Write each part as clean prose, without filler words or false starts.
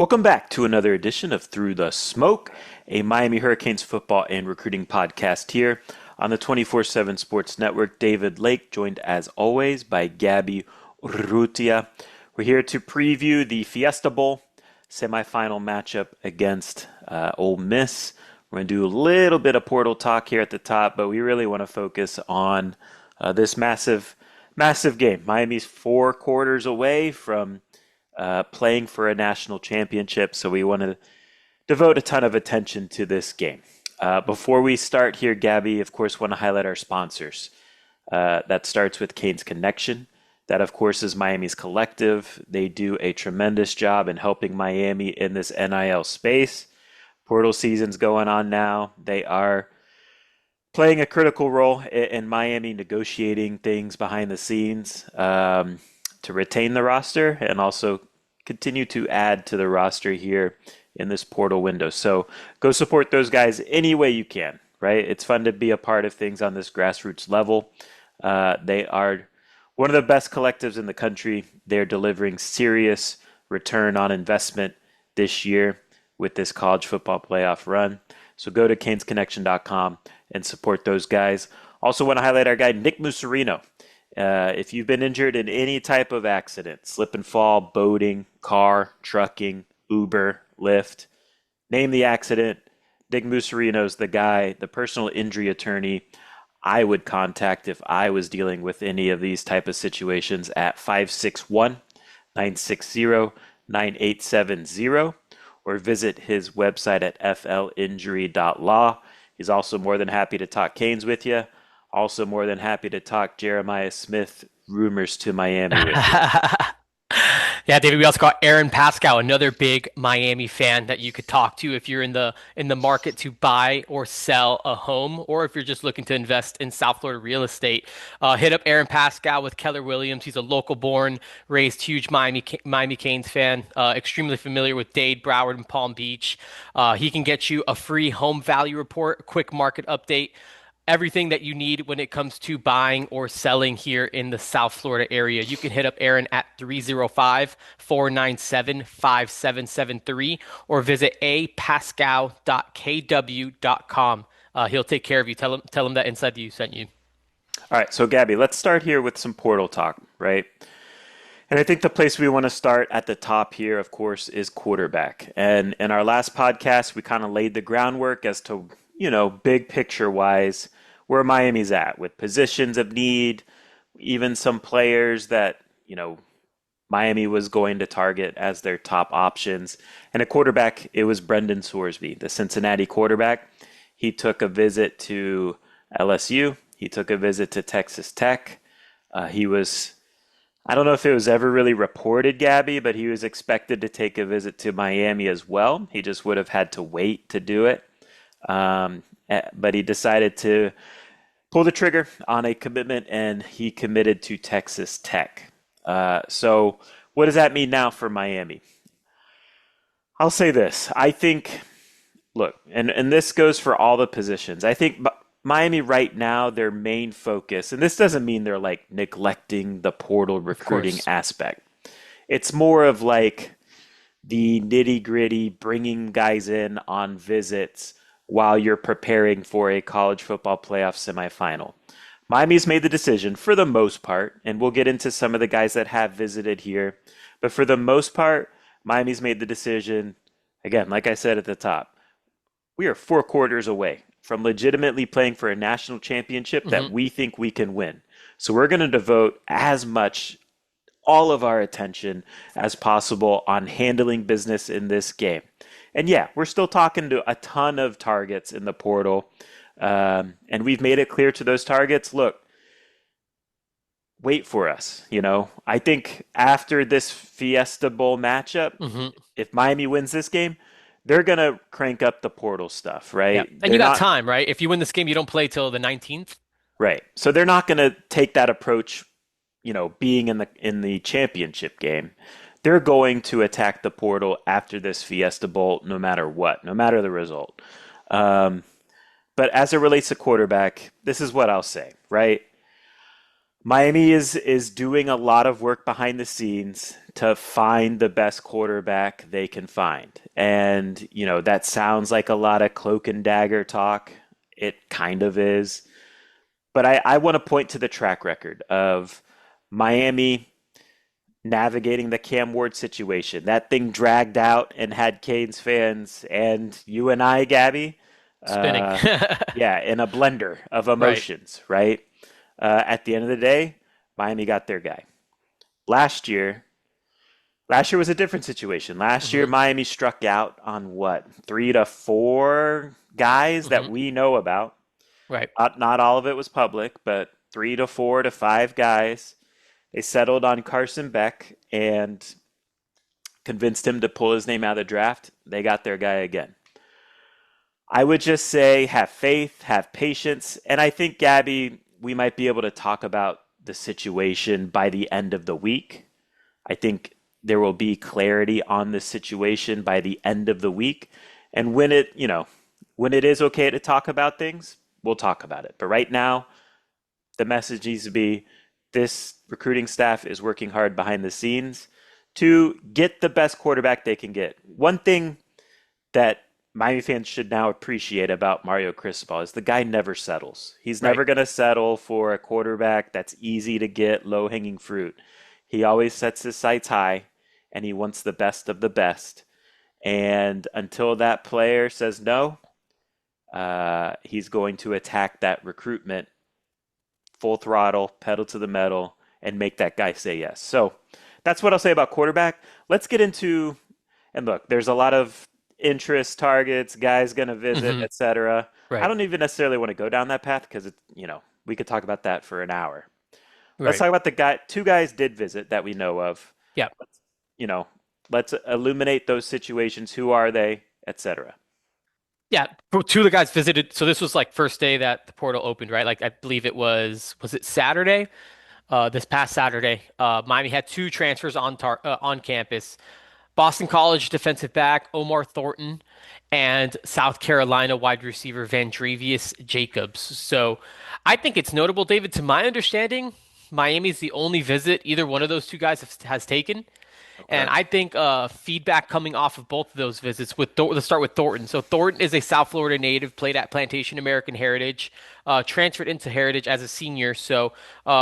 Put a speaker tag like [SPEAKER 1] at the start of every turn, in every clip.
[SPEAKER 1] Welcome back to another edition of Through the Smoke, a Miami Hurricanes football and recruiting podcast here on the 24/7 Sports Network. David Lake, joined as always by Gabby Urrutia. We're here to preview the Fiesta Bowl semifinal matchup against Ole Miss. We're going to do a little bit of portal talk here at the top, but we really want to focus on this massive game. Miami's 4 quarters away from playing for a national championship, so we want to devote a ton of attention to this game. Before we start here, Gabby, of course, want to highlight our sponsors. That starts with Canes Connection. That, of course, is Miami's collective. They do a tremendous job in helping Miami in this NIL space. Portal season's going on now. They are playing a critical role in Miami negotiating things behind the scenes to retain the roster and also continue to add to the roster here in this portal window. So go support those guys any way you can, right? It's fun to be a part of things on this grassroots level. They are one of the best collectives in the country. They're delivering serious return on investment this year with this college football playoff run. So go to canesconnection.com and support those guys. Also want to highlight our guy, Nick Musarino. If you've been injured in any type of accident, slip and fall, boating, car, trucking, Uber, Lyft, name the accident, Nick Musarino's the guy, the personal injury attorney I would contact if I was dealing with any of these type of situations at 561-960-9870 or visit his website at flinjury.law. He's also more than happy to talk Canes with you. Also more than happy to talk Jeremiah Smith rumors to Miami with you.
[SPEAKER 2] Yeah, David, we also got Aaron Pascal, another big Miami fan that you could talk to if you're in the market to buy or sell a home, or if you're just looking to invest in South Florida real estate. Hit up Aaron Pascal with Keller Williams. He's a local born, raised huge Miami Canes fan, extremely familiar with Dade, Broward, and Palm Beach. He can get you a free home value report, a quick market update, everything that you need when it comes to buying or selling here in the South Florida area. You can hit up Aaron at 305-497-5773 or visit apascal.kw.com. He'll take care of you. Tell him that Inside You sent you.
[SPEAKER 1] All right, so Gabby, let's start here with some portal talk, right? And I think the place we want to start at the top here, of course, is quarterback. And in our last podcast, we kind of laid the groundwork as to, big picture wise, where Miami's at with positions of need, even some players that, Miami was going to target as their top options. And a quarterback, it was Brendan Sorsby, the Cincinnati quarterback. He took a visit to LSU. He took a visit to Texas Tech. I don't know if it was ever really reported, Gabby, but he was expected to take a visit to Miami as well. He just would have had to wait to do it. But he decided to pull the trigger on a commitment, and he committed to Texas Tech. So what does that mean now for Miami? I'll say this. I think, look, and this goes for all the positions. I think Miami right now, their main focus, and this doesn't mean they're like neglecting the portal recruiting aspect. It's more of like the nitty gritty, bringing guys in on visits while you're preparing for a college football playoff semifinal. Miami's made the decision for the most part, and we'll get into some of the guys that have visited here, but for the most part, Miami's made the decision, again, like I said at the top, we are 4 quarters away from legitimately playing for a national championship that we think we can win. So we're going to devote as much, all of our attention as possible on handling business in this game. And yeah, we're still talking to a ton of targets in the portal. And we've made it clear to those targets, look, wait for us. I think after this Fiesta Bowl matchup, if Miami wins this game, they're going to crank up the portal stuff, right?
[SPEAKER 2] Yeah. And you got time, right? If you win this game, you don't play till the 19th.
[SPEAKER 1] Right. So they're not going to take that approach, being in the championship game. They're going to attack the portal after this Fiesta Bowl, no matter what, no matter the result. But as it relates to quarterback, this is what I'll say, right? Miami is doing a lot of work behind the scenes to find the best quarterback they can find. And, that sounds like a lot of cloak and dagger talk. It kind of is. But I want to point to the track record of Miami navigating the Cam Ward situation. That thing dragged out and had Canes fans and you and I, Gabby,
[SPEAKER 2] Spinning.
[SPEAKER 1] uh, yeah, in a blender of
[SPEAKER 2] Right.
[SPEAKER 1] emotions, right? At the end of the day, Miami got their guy. Last year, last year was a different situation. Last year,
[SPEAKER 2] hmm
[SPEAKER 1] Miami struck out on what, 3 to 4 guys that
[SPEAKER 2] hmm
[SPEAKER 1] we know about.
[SPEAKER 2] Right.
[SPEAKER 1] Not all of it was public, but 3 to 4 to 5 guys. They settled on Carson Beck and convinced him to pull his name out of the draft. They got their guy again. I would just say have faith, have patience, and I think, Gabby, we might be able to talk about the situation by the end of the week. I think there will be clarity on the situation by the end of the week. And when it is okay to talk about things, we'll talk about it. But right now, the message needs to be this recruiting staff is working hard behind the scenes to get the best quarterback they can get. One thing that Miami fans should now appreciate about Mario Cristobal is the guy never settles. He's
[SPEAKER 2] Right.
[SPEAKER 1] never going to settle for a quarterback that's easy to get, low hanging fruit. He always sets his sights high and he wants the best of the best. And until that player says no, he's going to attack that recruitment full throttle, pedal to the metal, and make that guy say yes. So that's what I'll say about quarterback. Let's get into, and look, there's a lot of interest, targets, guys going to visit,
[SPEAKER 2] hmm
[SPEAKER 1] etc. I
[SPEAKER 2] Right.
[SPEAKER 1] don't even necessarily want to go down that path because we could talk about that for an hour. Let's
[SPEAKER 2] Right.
[SPEAKER 1] talk about the guy. Two guys did visit that we know of.
[SPEAKER 2] Yeah.
[SPEAKER 1] You know, let's illuminate those situations. Who are they, etc.
[SPEAKER 2] Yeah. Two of the guys visited. So this was like first day that the portal opened, right? Like I believe was it Saturday? This past Saturday, Miami had two transfers on campus. Boston College defensive back Omar Thornton and South Carolina wide receiver Vandrevius Jacobs. So I think it's notable, David. To my understanding, Miami's the only visit either one of those two guys has taken. And
[SPEAKER 1] Okay.
[SPEAKER 2] I think feedback coming off of both of those visits let's start with Thornton. So Thornton is a South Florida native, played at Plantation American Heritage, transferred into Heritage as a senior. So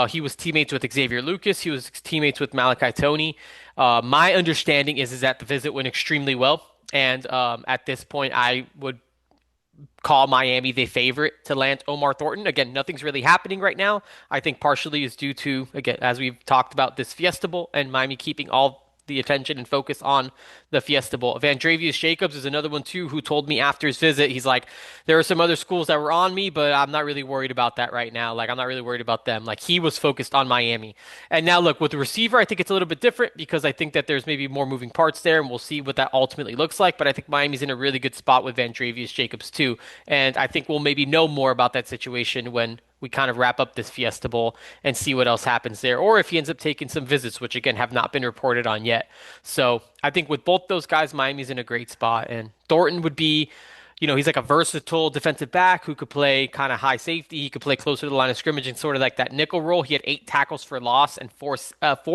[SPEAKER 2] he was teammates with Xavier Lucas. He was teammates with Malachi Tony. My understanding is that the visit went extremely well. And at this point, I would call Miami the favorite to land Omar Thornton. Again, nothing's really happening right now. I think partially is due to, again, as we've talked about, this Fiesta Bowl and Miami keeping all the attention and focus on the Fiesta Bowl. Vandrevius Jacobs is another one too who told me after his visit, he's like, there are some other schools that were on me, but I'm not really worried about that right now. Like I'm not really worried about them. Like he was focused on Miami. And now look, with the receiver, I think it's a little bit different because I think that there's maybe more moving parts there and we'll see what that ultimately looks like. But I think Miami's in a really good spot with Vandrevius Jacobs too. And I think we'll maybe know more about that situation when we kind of wrap up this Fiesta Bowl and see what else happens there, or if he ends up taking some visits, which again have not been reported on yet. So I think with both those guys, Miami's in a great spot, and Thornton would be, he's like a versatile defensive back who could play kind of high safety. He could play closer to the line of scrimmage and sort of like that nickel role. He had 8 tackles for loss and four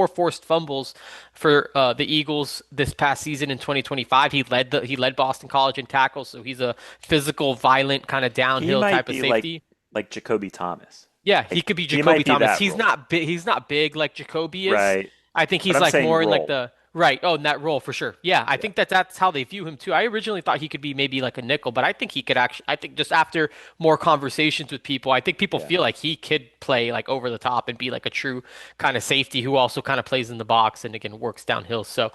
[SPEAKER 2] forced fumbles for the Eagles this past season in 2025. He led Boston College in tackles, so he's a physical, violent kind of
[SPEAKER 1] He
[SPEAKER 2] downhill
[SPEAKER 1] might
[SPEAKER 2] type of
[SPEAKER 1] be like
[SPEAKER 2] safety.
[SPEAKER 1] Jacoby Thomas.
[SPEAKER 2] Yeah, he
[SPEAKER 1] Like
[SPEAKER 2] could be
[SPEAKER 1] he
[SPEAKER 2] Jacoby
[SPEAKER 1] might be
[SPEAKER 2] Thomas.
[SPEAKER 1] that
[SPEAKER 2] He's
[SPEAKER 1] role,
[SPEAKER 2] not big. He's not big like Jacoby is.
[SPEAKER 1] right?
[SPEAKER 2] I think
[SPEAKER 1] But
[SPEAKER 2] he's
[SPEAKER 1] I'm
[SPEAKER 2] like
[SPEAKER 1] saying
[SPEAKER 2] more in like
[SPEAKER 1] role.
[SPEAKER 2] the right. Oh, in that role for sure. Yeah, I
[SPEAKER 1] Yeah,
[SPEAKER 2] think that's how they view him too. I originally thought he could be maybe like a nickel, but I think he could actually. I think just after more conversations with people, I think people
[SPEAKER 1] yeah.
[SPEAKER 2] feel like he could play like over the top and be like a true kind of safety who also kind of plays in the box and again works downhill. So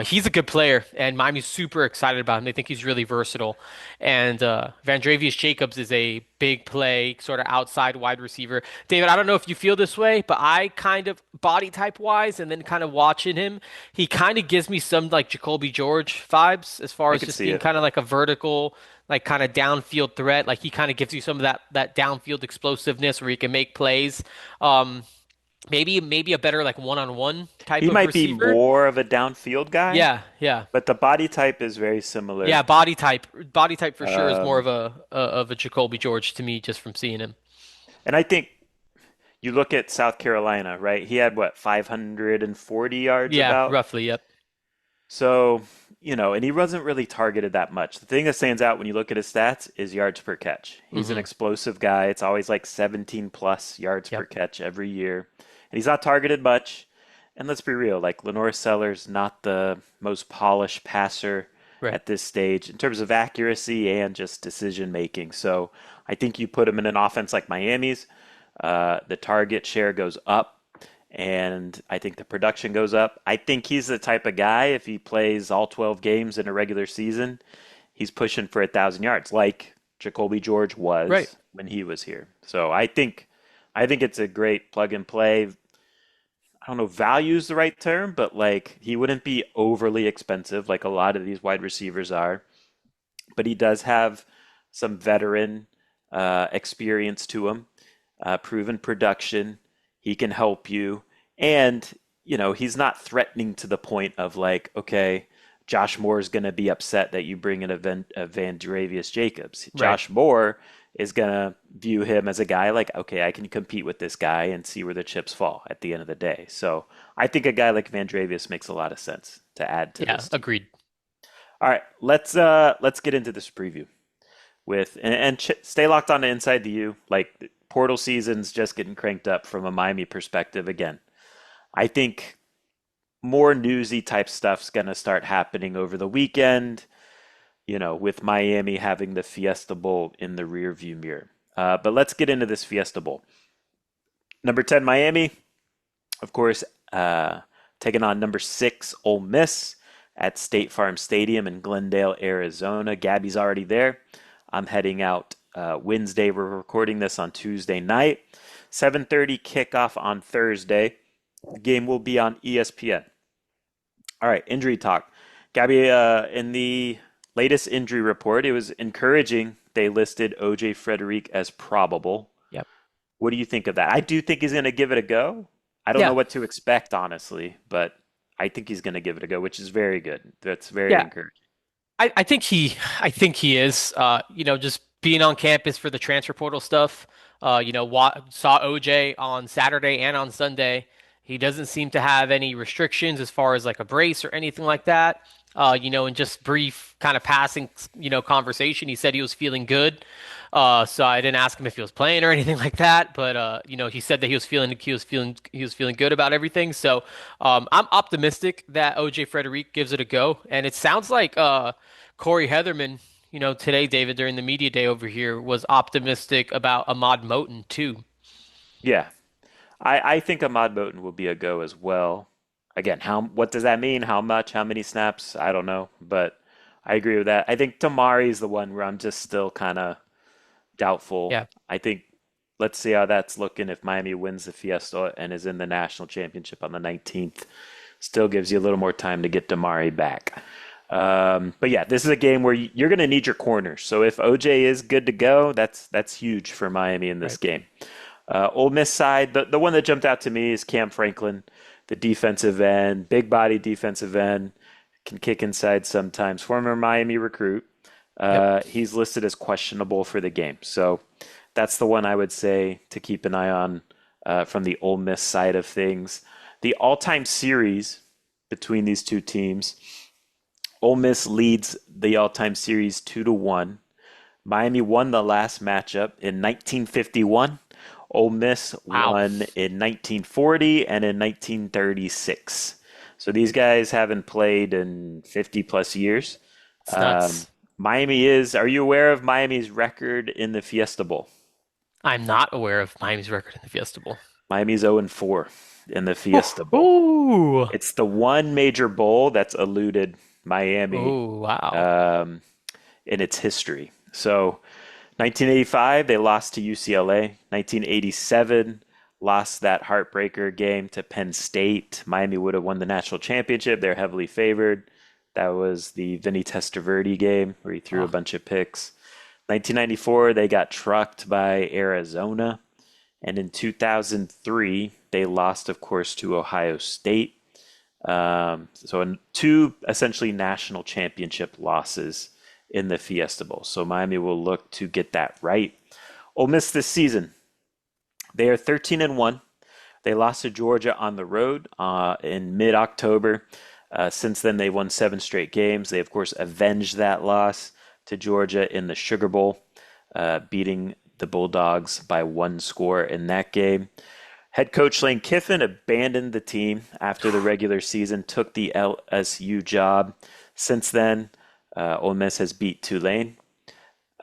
[SPEAKER 2] he's a good player, and Miami's super excited about him. They think he's really versatile, and Vandrevius Jacobs is a big play, sort of outside wide receiver. David, I don't know if you feel this way, but I kind of body type wise, and then kind of watching him, he kind of gives me some like Jacoby George vibes as far
[SPEAKER 1] I
[SPEAKER 2] as
[SPEAKER 1] could
[SPEAKER 2] just
[SPEAKER 1] see
[SPEAKER 2] being
[SPEAKER 1] it.
[SPEAKER 2] kind of like a vertical, like kind of downfield threat. Like he kind of gives you some of that downfield explosiveness where he can make plays. Um, maybe a better like one-on-one type
[SPEAKER 1] He
[SPEAKER 2] of
[SPEAKER 1] might be
[SPEAKER 2] receiver.
[SPEAKER 1] more of a downfield guy,
[SPEAKER 2] Yeah, yeah.
[SPEAKER 1] but the body type is very
[SPEAKER 2] Yeah,
[SPEAKER 1] similar.
[SPEAKER 2] body type for sure is more
[SPEAKER 1] Um,
[SPEAKER 2] of a Jacoby George to me just from seeing him.
[SPEAKER 1] and I think, you look at South Carolina, right? He had what, 540 yards
[SPEAKER 2] Yeah,
[SPEAKER 1] about?
[SPEAKER 2] roughly. Yep.
[SPEAKER 1] So, and he wasn't really targeted that much. The thing that stands out when you look at his stats is yards per catch. He's an
[SPEAKER 2] Hmm.
[SPEAKER 1] explosive guy. It's always like 17 plus yards per
[SPEAKER 2] Yep.
[SPEAKER 1] catch every year. And he's not targeted much. And let's be real, like Lenore Seller's not the most polished passer
[SPEAKER 2] Right.
[SPEAKER 1] at this stage in terms of accuracy and just decision making. So I think you put him in an offense like Miami's, the target share goes up, and I think the production goes up. I think he's the type of guy, if he plays all 12 games in a regular season, he's pushing for 1,000 yards, like Jacoby George
[SPEAKER 2] Right.
[SPEAKER 1] was when he was here. So I think it's a great plug and play. I don't know, value is the right term, but like he wouldn't be overly expensive like a lot of these wide receivers are. But he does have some veteran experience to him, proven production. He can help you. And, he's not threatening to the point of like, okay, Josh Moore is going to be upset that you bring in a Van Dravius Jacobs.
[SPEAKER 2] Right.
[SPEAKER 1] Josh Moore is going to view him as a guy like, okay, I can compete with this guy and see where the chips fall at the end of the day. So I think a guy like Van Dravius makes a lot of sense to add to
[SPEAKER 2] Yeah.
[SPEAKER 1] this team.
[SPEAKER 2] Agreed.
[SPEAKER 1] All right, let's get into this preview with and stay locked on to Inside the U. Like portal season's just getting cranked up from a Miami perspective again. I think more newsy type stuff's gonna start happening over the weekend. With Miami having the Fiesta Bowl in the rear view mirror. But let's get into this Fiesta Bowl. Number 10, Miami, of course, taking on number 6, Ole Miss at State Farm Stadium in Glendale, Arizona. Gabby's already there. I'm heading out Wednesday. We're recording this on Tuesday night. 7:30 kickoff on Thursday. The game will be on ESPN. All right, injury talk. Gabby, in the latest injury report, it was encouraging. They listed OJ Frederick as probable.
[SPEAKER 2] Yep.
[SPEAKER 1] What do you think of that? I do think he's going to give it a go. I don't know
[SPEAKER 2] Yeah.
[SPEAKER 1] what to expect, honestly, but I think he's going to give it a go, which is very good. That's very
[SPEAKER 2] Yeah.
[SPEAKER 1] encouraging.
[SPEAKER 2] I think he is. Just being on campus for the transfer portal stuff. Saw OJ on Saturday and on Sunday. He doesn't seem to have any restrictions as far as like a brace or anything like that. In just brief kind of passing, conversation, he said he was feeling good. So I didn't ask him if he was playing or anything like that, but he said that he was feeling good about everything. So I'm optimistic that OJ Frederick gives it a go, and it sounds like Corey Heatherman, today, David, during the media day over here, was optimistic about Ahmad Moten too.
[SPEAKER 1] Yeah, I think Ahmad Moten will be a go as well. Again, what does that mean? How much? How many snaps? I don't know, but I agree with that. I think Tamari is the one where I'm just still kind of doubtful.
[SPEAKER 2] Yeah.
[SPEAKER 1] I think let's see how that's looking if Miami wins the Fiesta and is in the national championship on the 19th. Still gives you a little more time to get Damari back. But yeah, this is a game where you're going to need your corners. So if OJ is good to go, that's huge for Miami in this
[SPEAKER 2] Right.
[SPEAKER 1] game. Ole Miss side, the one that jumped out to me is Cam Franklin, the defensive end, big body defensive end, can kick inside sometimes. Former Miami recruit.
[SPEAKER 2] Yep.
[SPEAKER 1] He's listed as questionable for the game. So that's the one I would say to keep an eye on from the Ole Miss side of things. The all-time series between these two teams, Ole Miss leads the all-time series 2-1. Miami won the last matchup in 1951. Ole Miss
[SPEAKER 2] Wow.
[SPEAKER 1] won in 1940 and in 1936. So these guys haven't played in 50 plus years.
[SPEAKER 2] It's
[SPEAKER 1] Um,
[SPEAKER 2] nuts.
[SPEAKER 1] are you aware of Miami's record in the Fiesta Bowl?
[SPEAKER 2] I'm not aware of Miami's record in the Fiesta Bowl.
[SPEAKER 1] Miami's 0-4 in the Fiesta Bowl.
[SPEAKER 2] Ooh.
[SPEAKER 1] It's the one major bowl that's eluded Miami
[SPEAKER 2] Ooh, wow.
[SPEAKER 1] um, in its history. So 1985, they lost to UCLA. 1987, lost that heartbreaker game to Penn State. Miami would have won the national championship. They're heavily favored. That was the Vinny Testaverde game where he threw a
[SPEAKER 2] Oh,
[SPEAKER 1] bunch of picks. 1994, they got trucked by Arizona. And in 2003, they lost, of course, to Ohio State. Two essentially national championship losses in the Fiesta Bowl. So Miami will look to get that right. Ole Miss this season, They are 13-1. They lost to Georgia on the road in mid-October. Since then, they won 7 straight games. They, of course, avenged that loss to Georgia in the Sugar Bowl, beating the Bulldogs by 1 score in that game. Head coach Lane Kiffin abandoned the team after the regular season, took the LSU job. Since then, Ole Miss has beat Tulane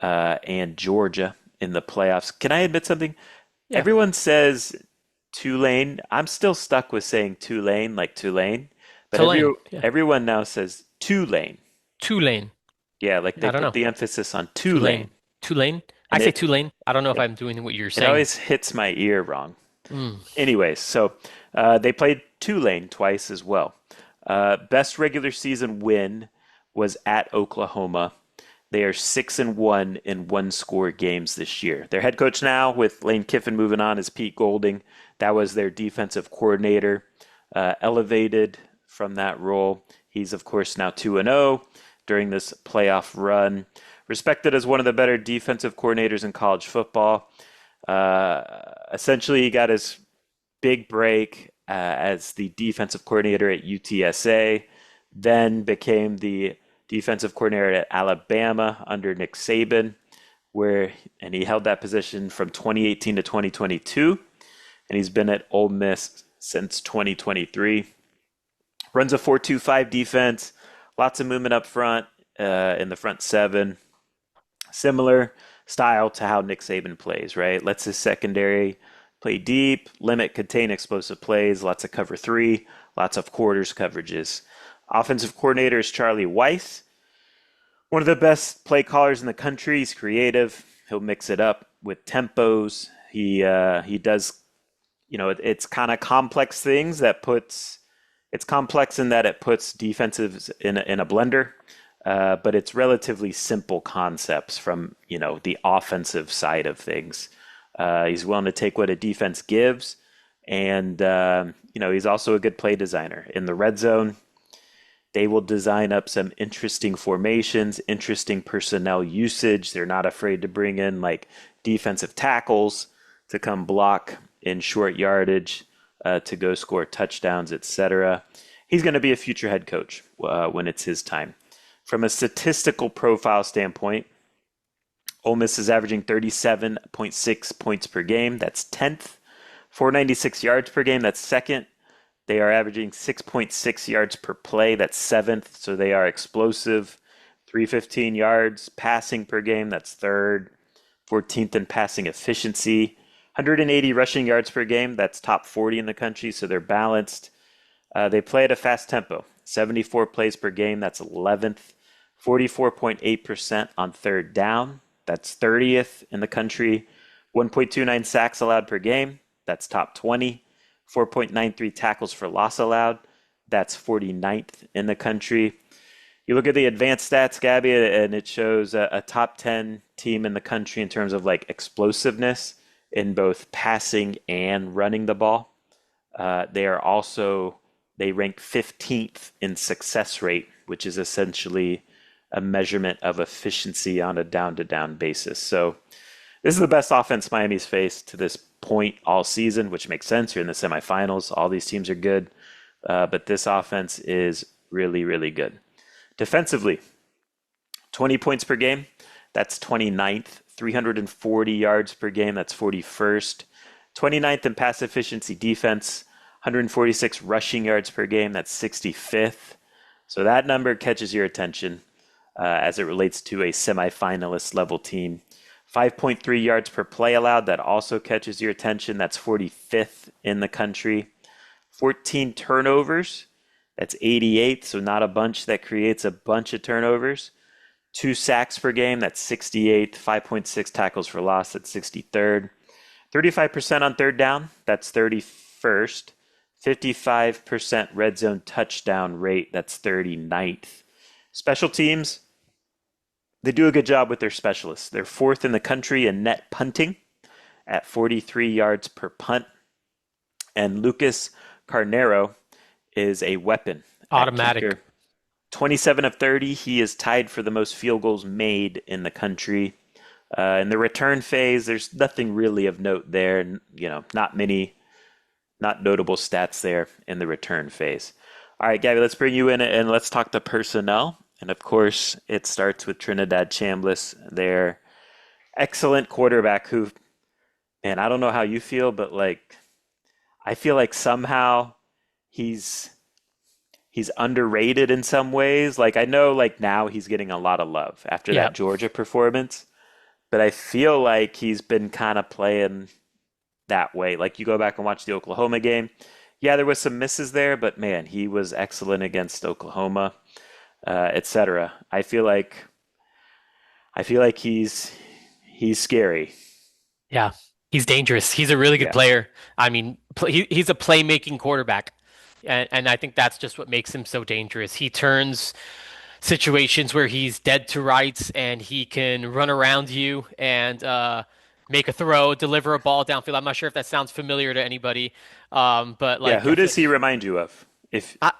[SPEAKER 1] and Georgia in the playoffs. Can I admit something?
[SPEAKER 2] Yeah.
[SPEAKER 1] Everyone says Tulane. I'm still stuck with saying Tulane, like Tulane, but
[SPEAKER 2] Tulane. Yeah.
[SPEAKER 1] everyone now says Tulane.
[SPEAKER 2] Tulane.
[SPEAKER 1] Yeah, like they
[SPEAKER 2] I don't
[SPEAKER 1] put
[SPEAKER 2] know.
[SPEAKER 1] the emphasis on
[SPEAKER 2] Tulane.
[SPEAKER 1] Tulane,
[SPEAKER 2] Tulane. I
[SPEAKER 1] and
[SPEAKER 2] say Tulane. I don't know if
[SPEAKER 1] it
[SPEAKER 2] I'm doing what you're
[SPEAKER 1] it
[SPEAKER 2] saying.
[SPEAKER 1] always hits my ear wrong.
[SPEAKER 2] Mm.
[SPEAKER 1] Anyways, so they played Tulane twice as well. Best regular season win was at Oklahoma. They are 6-1 in 1 score games this year. Their head coach now, with Lane Kiffin moving on, is Pete Golding. That was their defensive coordinator, elevated from that role. He's, of course, now 2-0 during this playoff run. Respected as one of the better defensive coordinators in college football. Essentially, he got his big break as the defensive coordinator at UTSA, then became the defensive coordinator at Alabama under Nick Saban, and he held that position from 2018 to 2022, and he's been at Ole Miss since 2023. Runs a 4-2-5 defense, lots of movement up front in the front seven. Similar style to how Nick Saban plays, right? Lets his secondary play deep, limit, contain explosive plays, lots of cover three, lots of quarters coverages. Offensive coordinator is Charlie Weiss, one of the best play callers in the country. He's creative. He'll mix it up with tempos. He does, it's kind of complex things it's complex in that it puts defensives in a blender. But it's relatively simple concepts from, the offensive side of things. He's willing to take what a defense gives, and he's also a good play designer. In the red zone, they will design up some interesting formations, interesting personnel usage. They're not afraid to bring in like defensive tackles to come block in short yardage, to go score touchdowns, etc. He's going to be a future head coach when it's his time. From a statistical profile standpoint, Ole Miss is averaging 37.6 points per game. That's 10th. 496 yards per game. That's second. They are averaging 6.6 yards per play. That's 7th. So they are explosive. 315 yards passing per game. That's third. 14th in passing efficiency. 180 rushing yards per game. That's top 40 in the country. So they're balanced. They play at a fast tempo. 74 plays per game. That's 11th. 44.8% on third down. That's 30th in the country. 1.29 sacks allowed per game. That's top 20. 4.93 tackles for loss allowed. That's 49th in the country. You look at the advanced stats, Gabby, and it shows a top 10 team in the country in terms of like explosiveness in both passing and running the ball. They rank 15th in success rate, which is essentially a measurement of efficiency on a down-to-down basis. So this is the best offense Miami's faced to this point all season, which makes sense. You're in the semifinals. All these teams are good. But this offense is really, really good. Defensively, 20 points per game. That's 29th. 340 yards per game. That's 41st. 29th in pass efficiency defense. 146 rushing yards per game. That's 65th. So that number catches your attention as it relates to a semifinalist level team. 5.3 yards per play allowed. That also catches your attention. That's 45th in the country. 14 turnovers. That's 88th. So not a bunch that creates a bunch of turnovers. 2 sacks per game. That's 68th. 5.6 tackles for loss. That's 63rd. 35% on third down. That's 31st. 55% red zone touchdown rate. That's 39th. Special teams, they do a good job with their specialists. They're 4th in the country in net punting at 43 yards per punt. And Lucas Carnero is a weapon at
[SPEAKER 2] Automatic.
[SPEAKER 1] kicker. 27 of 30. He is tied for the most field goals made in the country. In the return phase, there's nothing really of note there. Not many, not notable stats there in the return phase. All right, Gabby, let's bring you in and let's talk the personnel. And of course, it starts with Trinidad Chambliss, their excellent quarterback who, man, I don't know how you feel, but like I feel like somehow he's he's underrated in some ways. Like I know like now he's getting a lot of love after
[SPEAKER 2] Yeah.
[SPEAKER 1] that Georgia performance, but I feel like he's been kind of playing that way. Like you go back and watch the Oklahoma game. Yeah, there was some misses there, but man, he was excellent against Oklahoma, etc. I feel like he's scary.
[SPEAKER 2] Yeah, he's dangerous. He's a really good
[SPEAKER 1] Yeah.
[SPEAKER 2] player. I mean, he's a playmaking quarterback, and I think that's just what makes him so dangerous. He turns situations where he's dead to rights, and he can run around you and make a throw, deliver a ball downfield. I'm not sure if that sounds familiar to anybody, but
[SPEAKER 1] Yeah,
[SPEAKER 2] like
[SPEAKER 1] who
[SPEAKER 2] I feel
[SPEAKER 1] does
[SPEAKER 2] like
[SPEAKER 1] he remind you of? If
[SPEAKER 2] I,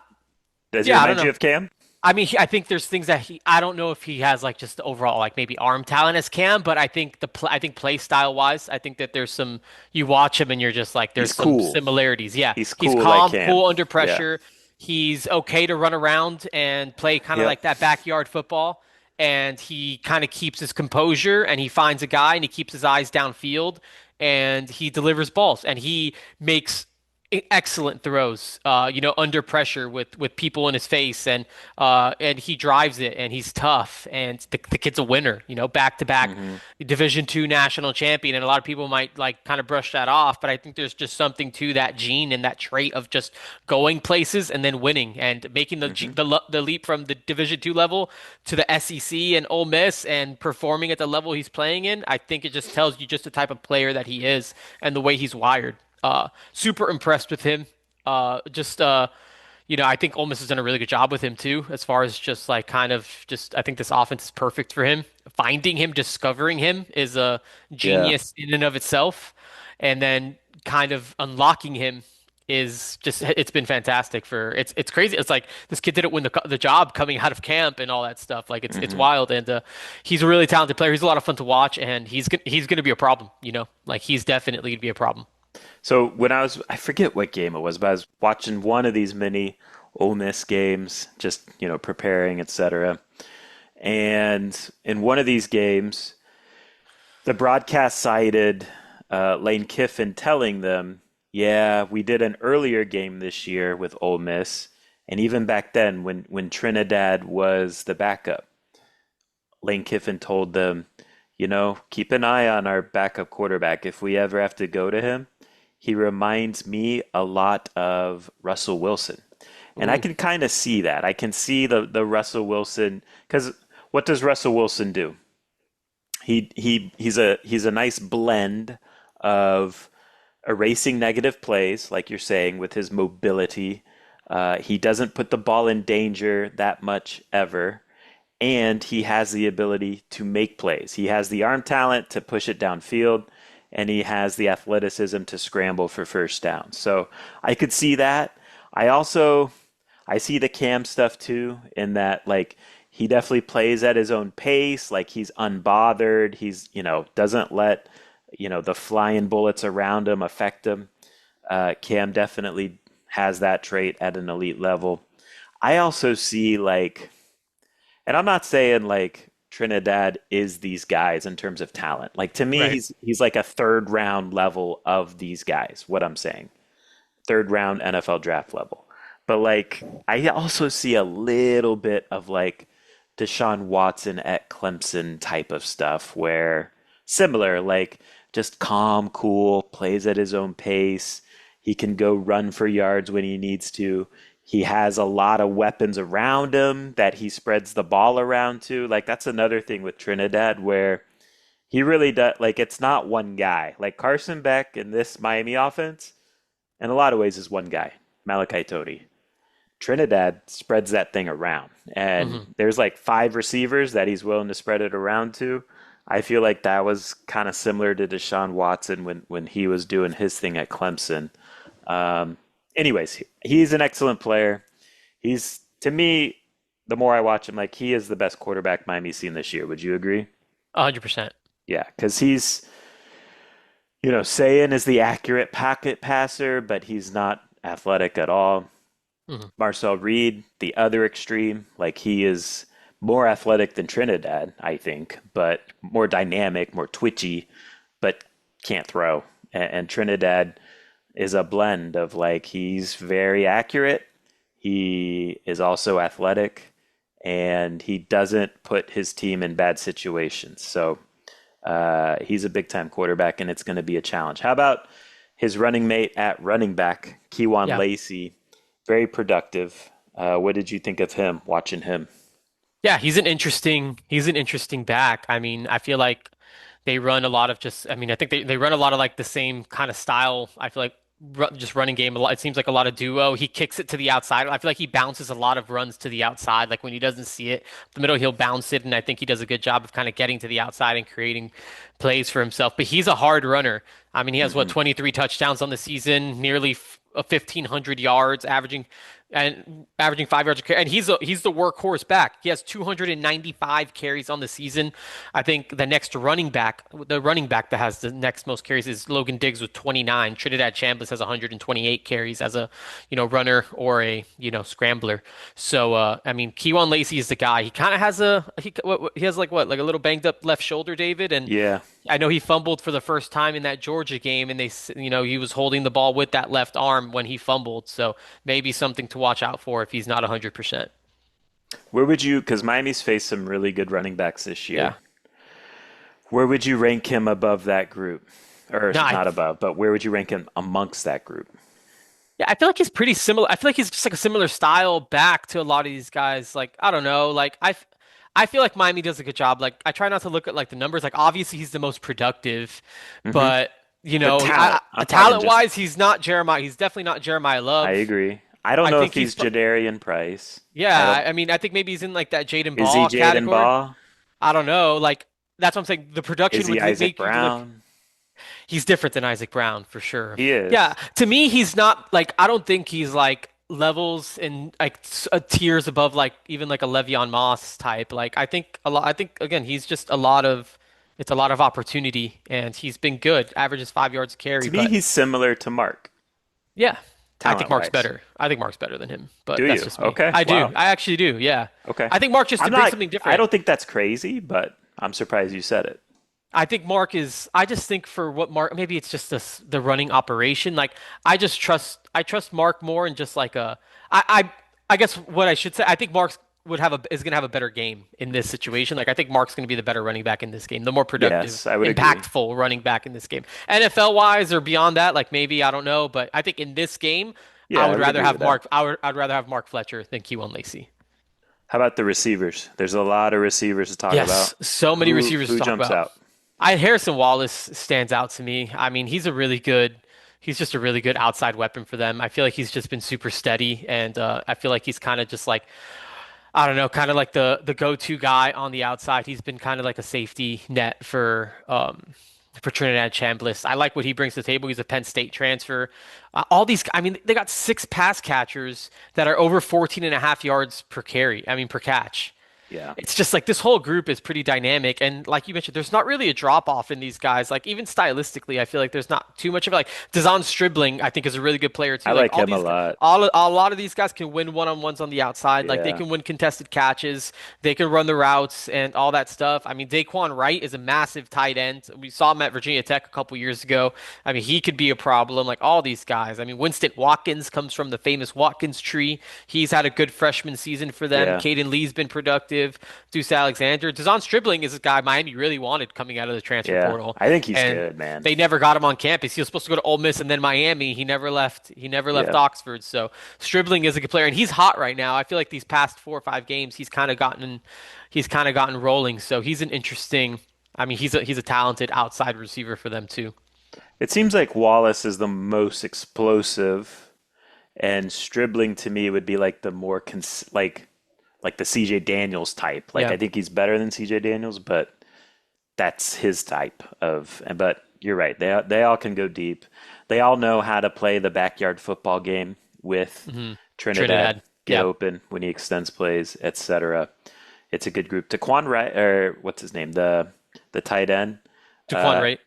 [SPEAKER 1] does he
[SPEAKER 2] yeah, I don't
[SPEAKER 1] remind you
[SPEAKER 2] know.
[SPEAKER 1] of Cam?
[SPEAKER 2] I mean, I think there's things that I don't know if he has like just the overall like maybe arm talent as Cam, but I think I think play style wise, I think that there's some you watch him and you're just like there's
[SPEAKER 1] He's
[SPEAKER 2] some
[SPEAKER 1] cool.
[SPEAKER 2] similarities. Yeah,
[SPEAKER 1] He's
[SPEAKER 2] he's
[SPEAKER 1] cool like
[SPEAKER 2] calm,
[SPEAKER 1] Cam.
[SPEAKER 2] cool under
[SPEAKER 1] Yeah.
[SPEAKER 2] pressure. He's okay to run around and play kind of
[SPEAKER 1] Yep.
[SPEAKER 2] like that backyard football. And he kind of keeps his composure and he finds a guy and he keeps his eyes downfield and he delivers balls and he makes excellent throws, under pressure with people in his face, and he drives it, and he's tough, and the kid's a winner, back to back
[SPEAKER 1] Hmm.
[SPEAKER 2] Division II national champion, and a lot of people might like kind of brush that off, but I think there's just something to that gene and that trait of just going places and then winning and making
[SPEAKER 1] Hmm.
[SPEAKER 2] the leap from the Division II level to the SEC and Ole Miss and performing at the level he's playing in. I think it just tells you just the type of player that he is and the way he's wired. Super impressed with him. Just I think Ole Miss has done a really good job with him too, as far as just like kind of just I think this offense is perfect for him. Finding him, discovering him is a
[SPEAKER 1] Yeah.
[SPEAKER 2] genius in and of itself, and then kind of unlocking him is just it's been fantastic for it's crazy. It's like this kid didn't win the job coming out of camp and all that stuff. Like it's
[SPEAKER 1] Hmm.
[SPEAKER 2] wild, and he's a really talented player. He's a lot of fun to watch, and he's gonna be a problem. Like he's definitely gonna be a problem.
[SPEAKER 1] So when I forget what game it was, but I was watching one of these mini Ole Miss games, just preparing, etc. And in one of these games, the broadcast cited Lane Kiffin telling them, "Yeah, we did an earlier game this year with Ole Miss, and even back then, when Trinidad was the backup, Lane Kiffin told them, keep an eye on our backup quarterback. If we ever have to go to him, he reminds me a lot of Russell Wilson." And I
[SPEAKER 2] Ooh,
[SPEAKER 1] can kind of see that. I can see the Russell Wilson because what does Russell Wilson do? He's a nice blend of erasing negative plays, like you're saying, with his mobility. He doesn't put the ball in danger that much ever, and he has the ability to make plays. He has the arm talent to push it downfield, and he has the athleticism to scramble for first down. So I could see that. I see the Cam stuff too, in that like he definitely plays at his own pace, like he's unbothered. He's, doesn't let, the flying bullets around him affect him. Cam definitely has that trait at an elite level. I also see like, and I'm not saying like Trinidad is these guys in terms of talent. Like to me,
[SPEAKER 2] right.
[SPEAKER 1] he's like a third round level of these guys. What I'm saying, third round NFL draft level. But like, I also see a little bit of like Deshaun Watson at Clemson type of stuff where similar, like just calm, cool, plays at his own pace. He can go run for yards when he needs to. He has a lot of weapons around him that he spreads the ball around to. Like that's another thing with Trinidad where he really does like it's not one guy. Like Carson Beck in this Miami offense, in a lot of ways is one guy, Malachi Tony. Trinidad spreads that thing around, and
[SPEAKER 2] Hmm.
[SPEAKER 1] there's like five receivers that he's willing to spread it around to. I feel like that was kind of similar to Deshaun Watson when he was doing his thing at Clemson. Um, anyways, he's an excellent player. He's to me, the more I watch him, like he is the best quarterback Miami's seen this year. Would you agree?
[SPEAKER 2] 100%.
[SPEAKER 1] Yeah, because Sayan is the accurate pocket passer, but he's not athletic at all.
[SPEAKER 2] Mhm.
[SPEAKER 1] Marcel Reed, the other extreme, like he is more athletic than Trinidad, I think, but more dynamic, more twitchy, but can't throw. And Trinidad is a blend of like he's very accurate, he is also athletic, and he doesn't put his team in bad situations. So he's a big time quarterback, and it's going to be a challenge. How about his running mate at running back, Keywan
[SPEAKER 2] Yeah.
[SPEAKER 1] Lacey? Very productive. What did you think of him watching him?
[SPEAKER 2] Yeah, he's an interesting back. I mean, I feel like they run a lot of just I mean, I think they run a lot of like the same kind of style. I feel like just running game a lot. It seems like a lot of duo. He kicks it to the outside. I feel like he bounces a lot of runs to the outside. Like when he doesn't see it, the middle he'll bounce it, and I think he does a good job of kind of getting to the outside and creating plays for himself. But he's a hard runner. I mean, he has what
[SPEAKER 1] Hmm.
[SPEAKER 2] 23 touchdowns on the season, nearly 1,500 yards, averaging 5 yards a carry, and he's the workhorse back. He has 295 carries on the season. I think the running back that has the next most carries is Logan Diggs with 29. Trinidad Chambliss has 128 carries as a runner or a scrambler. So I mean, Keywan Lacey is the guy. He kind of has he has like a little banged up left shoulder, David, and
[SPEAKER 1] Yeah.
[SPEAKER 2] I know he fumbled for the first time in that Georgia game, and he was holding the ball with that left arm when he fumbled. So maybe something to watch out for if he's not 100%.
[SPEAKER 1] Where would you, because Miami's faced some really good running backs this
[SPEAKER 2] Yeah.
[SPEAKER 1] year, where would you rank him above that group? Or
[SPEAKER 2] No,
[SPEAKER 1] not above, but where would you rank him amongst that group?
[SPEAKER 2] yeah, I feel like he's pretty similar. I feel like he's just like a similar style back to a lot of these guys. Like, I don't know. I feel like Miami does a good job. Like, I try not to look at like the numbers. Like, obviously he's the most productive,
[SPEAKER 1] Hmm.
[SPEAKER 2] but
[SPEAKER 1] But talent, I'm talking
[SPEAKER 2] talent
[SPEAKER 1] just,
[SPEAKER 2] wise, he's not Jeremiah. He's definitely not Jeremiah
[SPEAKER 1] I
[SPEAKER 2] Love.
[SPEAKER 1] agree. I don't
[SPEAKER 2] I
[SPEAKER 1] know if
[SPEAKER 2] think
[SPEAKER 1] he's Jadarian Price. I
[SPEAKER 2] yeah.
[SPEAKER 1] don't,
[SPEAKER 2] I mean, I think maybe he's in like that Jaden
[SPEAKER 1] is he
[SPEAKER 2] Ball
[SPEAKER 1] Jaden
[SPEAKER 2] category.
[SPEAKER 1] Ball?
[SPEAKER 2] I don't know. Like, that's what I'm saying. The
[SPEAKER 1] Is
[SPEAKER 2] production
[SPEAKER 1] he
[SPEAKER 2] would
[SPEAKER 1] Isaac
[SPEAKER 2] make you look.
[SPEAKER 1] Brown?
[SPEAKER 2] He's different than Isaac Brown for sure.
[SPEAKER 1] He
[SPEAKER 2] Yeah,
[SPEAKER 1] is.
[SPEAKER 2] to me, he's not like I don't think he's like levels and like tiers above like even like a Le'Veon Moss type. Like I think a lot. I think again, he's just a lot of it's a lot of opportunity, and he's been good. Averages 5 yards a carry,
[SPEAKER 1] To me,
[SPEAKER 2] but
[SPEAKER 1] he's similar to Mark,
[SPEAKER 2] yeah, I think
[SPEAKER 1] talent
[SPEAKER 2] Mark's
[SPEAKER 1] wise.
[SPEAKER 2] better. I think Mark's better than him, but
[SPEAKER 1] Do
[SPEAKER 2] that's
[SPEAKER 1] you?
[SPEAKER 2] just me.
[SPEAKER 1] Okay.
[SPEAKER 2] I do.
[SPEAKER 1] Wow.
[SPEAKER 2] I actually do. Yeah,
[SPEAKER 1] Okay.
[SPEAKER 2] I think Mark just
[SPEAKER 1] I'm
[SPEAKER 2] to bring
[SPEAKER 1] not,
[SPEAKER 2] something
[SPEAKER 1] I
[SPEAKER 2] different.
[SPEAKER 1] don't think that's crazy, but I'm surprised you said it.
[SPEAKER 2] I think Mark is. I just think for what Mark, maybe it's just the running operation. Like I trust Mark more in just like a. I guess what I should say. I think Mark's is gonna have a better game in this situation. Like I think Mark's gonna be the better running back in this game, the more productive,
[SPEAKER 1] Yes, I would agree.
[SPEAKER 2] impactful running back in this game. NFL wise or beyond that, like maybe I don't know, but I think in this game,
[SPEAKER 1] Yeah, I would agree with that.
[SPEAKER 2] I'd rather have Mark Fletcher than Keyone Lacey.
[SPEAKER 1] How about the receivers? There's a lot of receivers to talk about.
[SPEAKER 2] Yes, so many
[SPEAKER 1] Who
[SPEAKER 2] receivers to
[SPEAKER 1] who
[SPEAKER 2] talk
[SPEAKER 1] jumps
[SPEAKER 2] about.
[SPEAKER 1] out?
[SPEAKER 2] Harrison Wallace stands out to me. I mean, he's just a really good outside weapon for them. I feel like he's just been super steady, and I feel like he's kind of just like I don't know, kind of like the go-to guy on the outside. He's been kind of like a safety net for Trinidad Chambliss. I like what he brings to the table. He's a Penn State transfer. I mean, they got six pass catchers that are over 14 and a half yards per carry. I mean, per catch.
[SPEAKER 1] Yeah.
[SPEAKER 2] It's just like this whole group is pretty dynamic, and like you mentioned, there's not really a drop off in these guys. Like even stylistically, I feel like there's not too much of it. Like Dazon Stribling, I think is a really good player too.
[SPEAKER 1] I
[SPEAKER 2] Like
[SPEAKER 1] like him a lot.
[SPEAKER 2] a lot of these guys can win one-on-ones on the outside. Like they
[SPEAKER 1] Yeah.
[SPEAKER 2] can win contested catches, they can run the routes and all that stuff. I mean, Daquan Wright is a massive tight end. We saw him at Virginia Tech a couple years ago. I mean, he could be a problem. Like all these guys. I mean, Winston Watkins comes from the famous Watkins tree. He's had a good freshman season for them.
[SPEAKER 1] Yeah.
[SPEAKER 2] Caden Lee's been productive. Deuce Alexander. Dazon Stribling is a guy Miami really wanted coming out of the transfer
[SPEAKER 1] Yeah.
[SPEAKER 2] portal,
[SPEAKER 1] I think he's
[SPEAKER 2] and
[SPEAKER 1] good, man.
[SPEAKER 2] they never got him on campus. He was supposed to go to Ole Miss and then Miami. He never left. He never left
[SPEAKER 1] Yeah.
[SPEAKER 2] Oxford. So Stribling is a good player, and he's hot right now. I feel like these past 4 or 5 games, he's kind of gotten rolling. So he's an interesting. I mean, he's a talented outside receiver for them too.
[SPEAKER 1] It seems like Wallace is the most explosive, and Stribling to me would be like the more like the CJ Daniels type. Like
[SPEAKER 2] Yeah.
[SPEAKER 1] I think he's better than CJ Daniels, but that's his type of. But you're right. They all can go deep. They all know how to play the backyard football game with
[SPEAKER 2] hmm
[SPEAKER 1] Trinidad,
[SPEAKER 2] Trinidad.
[SPEAKER 1] get
[SPEAKER 2] Yeah.
[SPEAKER 1] open when he extends plays, etc. It's a good group. Taquan Wright, or what's his name? The tight end.
[SPEAKER 2] Jaquan
[SPEAKER 1] Uh,
[SPEAKER 2] Wright.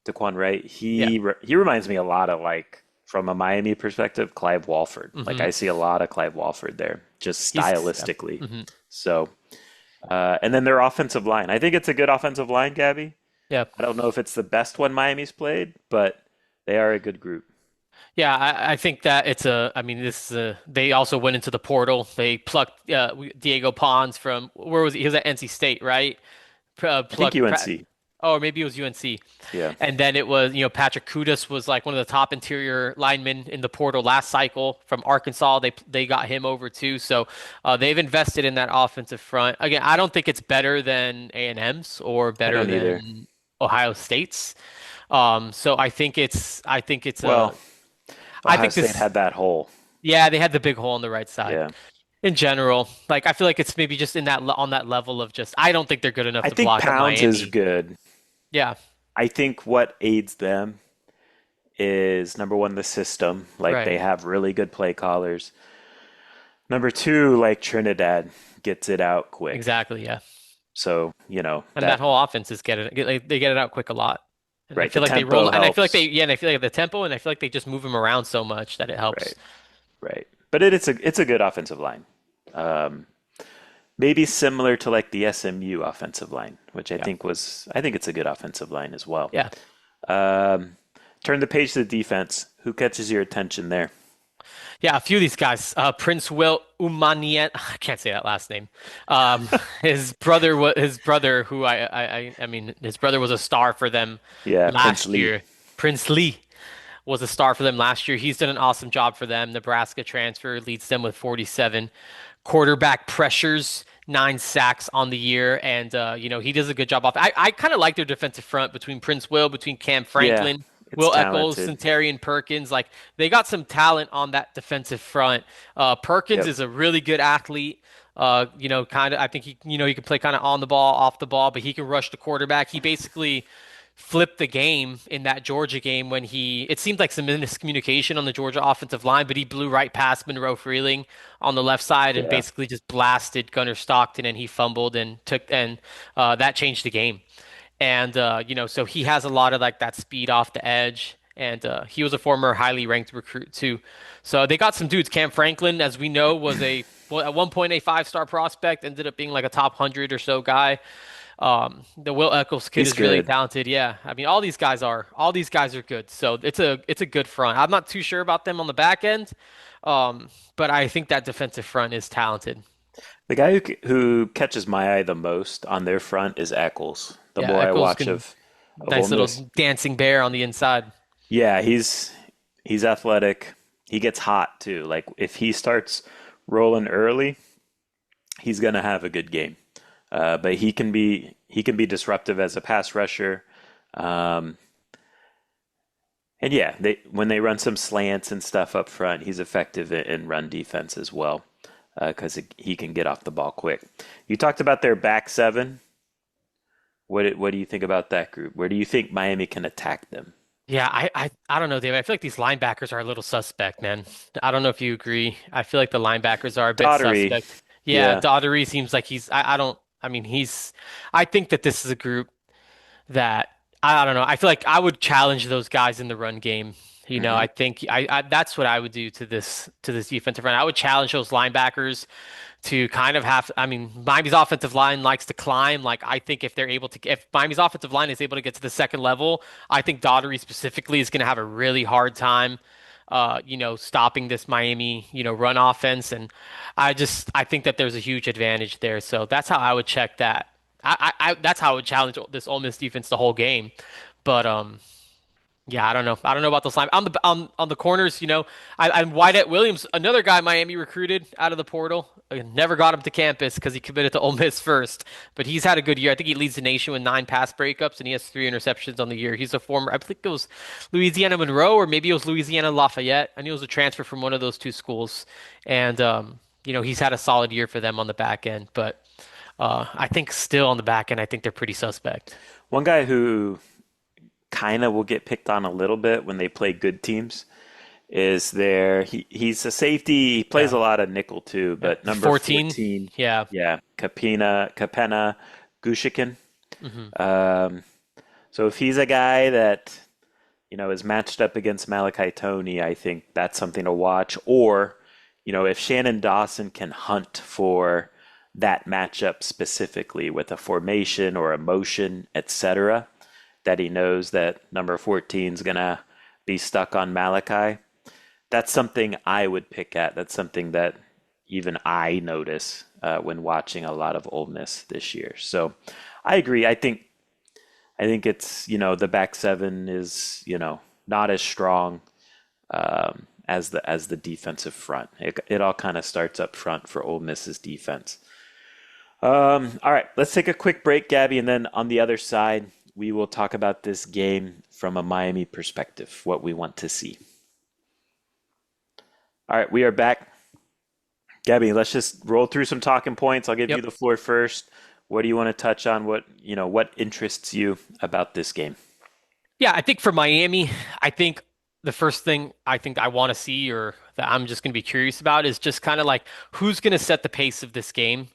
[SPEAKER 1] Daquan Wright,
[SPEAKER 2] Yeah.
[SPEAKER 1] he reminds me a lot of like from a Miami perspective, Clive Walford. Like
[SPEAKER 2] Hmm.
[SPEAKER 1] I see a lot of Clive Walford there, just
[SPEAKER 2] Yeah.
[SPEAKER 1] stylistically.
[SPEAKER 2] Hmm.
[SPEAKER 1] So, and then their offensive line. I think it's a good offensive line, Gabby.
[SPEAKER 2] Yeah.
[SPEAKER 1] I don't know if it's the best one Miami's played, but they are a good group.
[SPEAKER 2] Yeah, I think that it's a. I mean, this is a. They also went into the portal. They plucked Diego Pons from where was he? He was at NC State, right?
[SPEAKER 1] I think
[SPEAKER 2] Plucked.
[SPEAKER 1] UNC.
[SPEAKER 2] Oh, or maybe it was UNC.
[SPEAKER 1] Yeah.
[SPEAKER 2] And then it was, Patrick Kudas was like one of the top interior linemen in the portal last cycle from Arkansas. They got him over too. So they've invested in that offensive front. Again, I don't think it's better than A&M's or
[SPEAKER 1] I
[SPEAKER 2] better
[SPEAKER 1] don't either.
[SPEAKER 2] than Ohio State's. So
[SPEAKER 1] Well,
[SPEAKER 2] I
[SPEAKER 1] Ohio
[SPEAKER 2] think
[SPEAKER 1] State
[SPEAKER 2] this,
[SPEAKER 1] had that hole.
[SPEAKER 2] yeah, they had the big hole on the right side.
[SPEAKER 1] Yeah.
[SPEAKER 2] In general, like I feel like it's maybe just in that on that level of just I don't think they're good enough
[SPEAKER 1] I
[SPEAKER 2] to
[SPEAKER 1] think
[SPEAKER 2] block at
[SPEAKER 1] Pounds is
[SPEAKER 2] Miami.
[SPEAKER 1] good.
[SPEAKER 2] Yeah,
[SPEAKER 1] I think what aids them is number one, the system. Like
[SPEAKER 2] right.
[SPEAKER 1] they have really good play callers. Number two, like Trinidad gets it out quick.
[SPEAKER 2] Exactly, yeah.
[SPEAKER 1] So,
[SPEAKER 2] And that
[SPEAKER 1] that,
[SPEAKER 2] whole offense is they get it out quick a lot. And I
[SPEAKER 1] right, the
[SPEAKER 2] feel like they roll
[SPEAKER 1] tempo
[SPEAKER 2] and I feel like
[SPEAKER 1] helps.
[SPEAKER 2] and I feel like the tempo and I feel like they just move him around so much that it helps.
[SPEAKER 1] Right, right. But it's a good offensive line. Um, Maybe similar to like the SMU offensive line, which
[SPEAKER 2] Yeah.
[SPEAKER 1] I think it's a good offensive line as well.
[SPEAKER 2] Yeah.
[SPEAKER 1] Um, Turn the page to the defense. Who catches your attention there?
[SPEAKER 2] Yeah, a few of these guys. Prince Will Umanien, I can't say that last name. Um, his brother who I mean his brother was a star for them
[SPEAKER 1] Yeah, Prince
[SPEAKER 2] last
[SPEAKER 1] Lee.
[SPEAKER 2] year. Prince Lee was a star for them last year. He's done an awesome job for them. Nebraska transfer leads them with 47 quarterback pressures, 9 sacks on the year, and he does a good job off. I kind of like their defensive front between Prince Will, between Cam
[SPEAKER 1] Yeah,
[SPEAKER 2] Franklin,
[SPEAKER 1] it's
[SPEAKER 2] Will Eccles,
[SPEAKER 1] talented.
[SPEAKER 2] Centarian Perkins. Like they got some talent on that defensive front. Perkins
[SPEAKER 1] Yep.
[SPEAKER 2] is a really good athlete. Kind of. I think he can play kind of on the ball, off the ball, but he can rush the quarterback. He basically flipped the game in that Georgia game when it seemed like some miscommunication on the Georgia offensive line, but he blew right past Monroe Freeling on the left side and
[SPEAKER 1] Yeah.
[SPEAKER 2] basically just blasted Gunnar Stockton and he fumbled and that changed the game. And so he has a lot of like that speed off the edge. And he was a former highly ranked recruit too. So they got some dudes. Cam Franklin, as we know, was at one point a 5-star prospect, ended up being like a top 100 or so guy. The Will Eccles kid
[SPEAKER 1] He's
[SPEAKER 2] is really
[SPEAKER 1] good.
[SPEAKER 2] talented. Yeah, I mean all these guys are good. So it's a good front. I'm not too sure about them on the back end, but I think that defensive front is talented.
[SPEAKER 1] The guy who catches my eye the most on their front is Eccles, the
[SPEAKER 2] Yeah,
[SPEAKER 1] more I
[SPEAKER 2] Eccles
[SPEAKER 1] watch
[SPEAKER 2] can
[SPEAKER 1] of Ole
[SPEAKER 2] nice little
[SPEAKER 1] Miss.
[SPEAKER 2] dancing bear on the inside.
[SPEAKER 1] Yeah, he's athletic. He gets hot too. Like if he starts rolling early, he's gonna have a good game. But he can be disruptive as a pass rusher. Um, and yeah, when they run some slants and stuff up front, he's effective in run defense as well because he can get off the ball quick. You talked about their back seven. What do you think about that group? Where do you think Miami can attack them?
[SPEAKER 2] Yeah, I don't know, David. I feel like these linebackers are a little suspect, man. I don't know if you agree. I feel like the linebackers are a bit
[SPEAKER 1] Daughtery,
[SPEAKER 2] suspect. Yeah,
[SPEAKER 1] yeah.
[SPEAKER 2] Daughtery seems like I don't. I mean, I think that this is a group that I don't know. I feel like I would challenge those guys in the run game.
[SPEAKER 1] Hmm.
[SPEAKER 2] I think that's what I would do to this defensive front. I would challenge those linebackers to kind of have. I mean, Miami's offensive line likes to climb. Like I think if Miami's offensive line is able to get to the second level, I think Daughtery specifically is going to have a really hard time. Stopping this Miami, run offense, and I think that there's a huge advantage there. So that's how I would check that. That's how I would challenge this Ole Miss defense the whole game. But yeah, I don't know. I don't know about those line on the corners. I'm Wyatt Williams, another guy Miami recruited out of the portal. Never got him to campus because he committed to Ole Miss first. But he's had a good year. I think he leads the nation with 9 pass breakups and he has 3 interceptions on the year. He's a former, I think it was Louisiana Monroe or maybe it was Louisiana Lafayette. I knew it was a transfer from one of those two schools, and he's had a solid year for them on the back end. But I think still on the back end, I think they're pretty suspect.
[SPEAKER 1] One guy who kind of will get picked on a little bit when they play good teams is he's a safety. He plays
[SPEAKER 2] Yeah,
[SPEAKER 1] a lot of nickel too,
[SPEAKER 2] yeah.
[SPEAKER 1] but number
[SPEAKER 2] 14.
[SPEAKER 1] 14,
[SPEAKER 2] Yeah.
[SPEAKER 1] yeah, Kapena Gushikin.
[SPEAKER 2] Hmm.
[SPEAKER 1] Um, So if he's a guy that, is matched up against Malachi Tony, I think that's something to watch. Or, if Shannon Dawson can hunt for that matchup specifically with a formation or a motion, etc., that he knows that number 14 is going to be stuck on Malachi, that's something I would pick at. That's something that even I notice when watching a lot of Ole Miss this year. So I agree. I think it's, the back seven is, not as strong as the defensive front. It all kind of starts up front for Ole Miss's defense. All right, let's take a quick break, Gabby, and then on the other side, we will talk about this game from a Miami perspective, what we want to see. All right, we are back. Gabby, let's just roll through some talking points. I'll give you
[SPEAKER 2] Yep.
[SPEAKER 1] the floor first. What do you want to touch on? What interests you about this game?
[SPEAKER 2] Yeah, I think for Miami, I think the first thing I think I want to see or that I'm just going to be curious about is just kind of like who's going to set the pace of this game.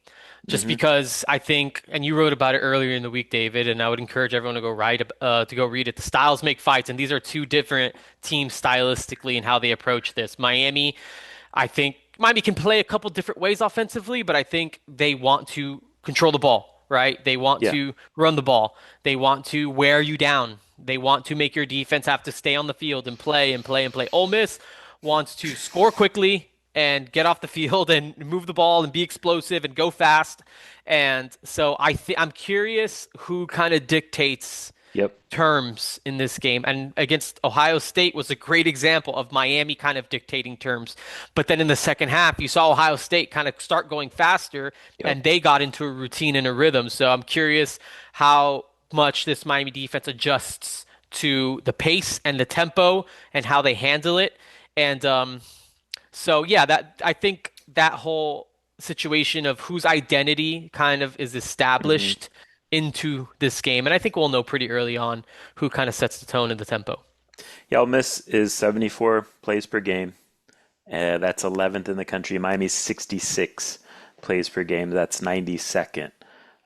[SPEAKER 2] Just
[SPEAKER 1] Hmm.
[SPEAKER 2] because I think, and you wrote about it earlier in the week, David, and I would encourage everyone to go read it. The styles make fights, and these are two different teams stylistically and how they approach this. I think Miami can play a couple different ways offensively, but I think they want to control the ball, right? They want
[SPEAKER 1] Yeah.
[SPEAKER 2] to run the ball. They want to wear you down. They want to make your defense have to stay on the field and play and play and play. Ole Miss wants to score quickly and get off the field and move the ball and be explosive and go fast. And so I'm curious who kind of dictates
[SPEAKER 1] Yep.
[SPEAKER 2] terms in this game. And against Ohio State was a great example of Miami kind of dictating terms. But then in the second half, you saw Ohio State kind of start going faster
[SPEAKER 1] Yep.
[SPEAKER 2] and they got into a routine and a rhythm. So I'm curious how much this Miami defense adjusts to the pace and the tempo and how they handle it. And so yeah, that I think that whole situation of whose identity kind of is
[SPEAKER 1] Hmm.
[SPEAKER 2] established into this game, and I think we'll know pretty early on who kind of sets the tone and the tempo.
[SPEAKER 1] Yeah, Ole Miss is 74 plays per game. That's 11th in the country. Miami's 66 plays per game. That's 92nd.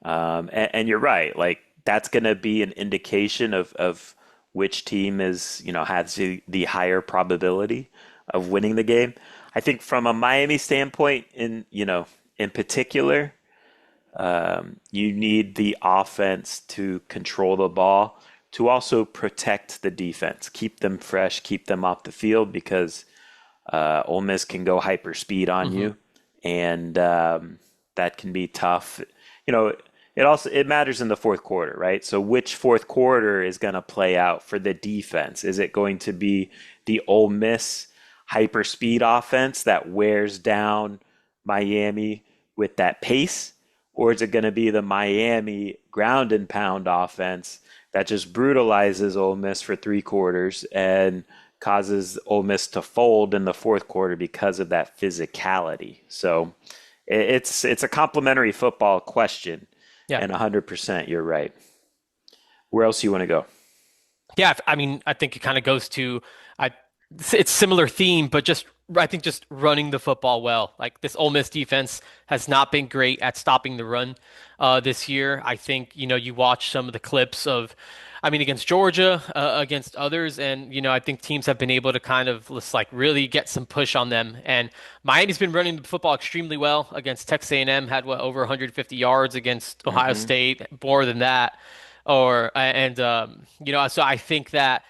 [SPEAKER 1] And you're right. Like that's going to be an indication of which team has the higher probability of winning the game. I think from a Miami standpoint, in particular, you need the offense to control the ball to also protect the defense, keep them fresh, keep them off the field because Ole Miss can go hyper speed on
[SPEAKER 2] Hmm.
[SPEAKER 1] you, and that can be tough. You know, it matters in the fourth quarter, right? So which fourth quarter is going to play out for the defense? Is it going to be the Ole Miss hyper speed offense that wears down Miami with that pace, or is it going to be the Miami ground and pound offense that just brutalizes Ole Miss for three quarters and causes Ole Miss to fold in the fourth quarter because of that physicality? So it's a complimentary football question,
[SPEAKER 2] Yeah.
[SPEAKER 1] and 100% you're right. Where else you want to go?
[SPEAKER 2] Yeah, I mean, I think it kind of goes to I it's similar theme, but just I think just running the football well. Like this Ole Miss defense has not been great at stopping the run this year. I think, you watch some of the clips of I mean against Georgia, against others, and I think teams have been able to kind of just like really get some push on them. And Miami's been running the football extremely well against Texas A&M, had what over 150 yards against Ohio
[SPEAKER 1] Hmm.
[SPEAKER 2] State, more than that so I think that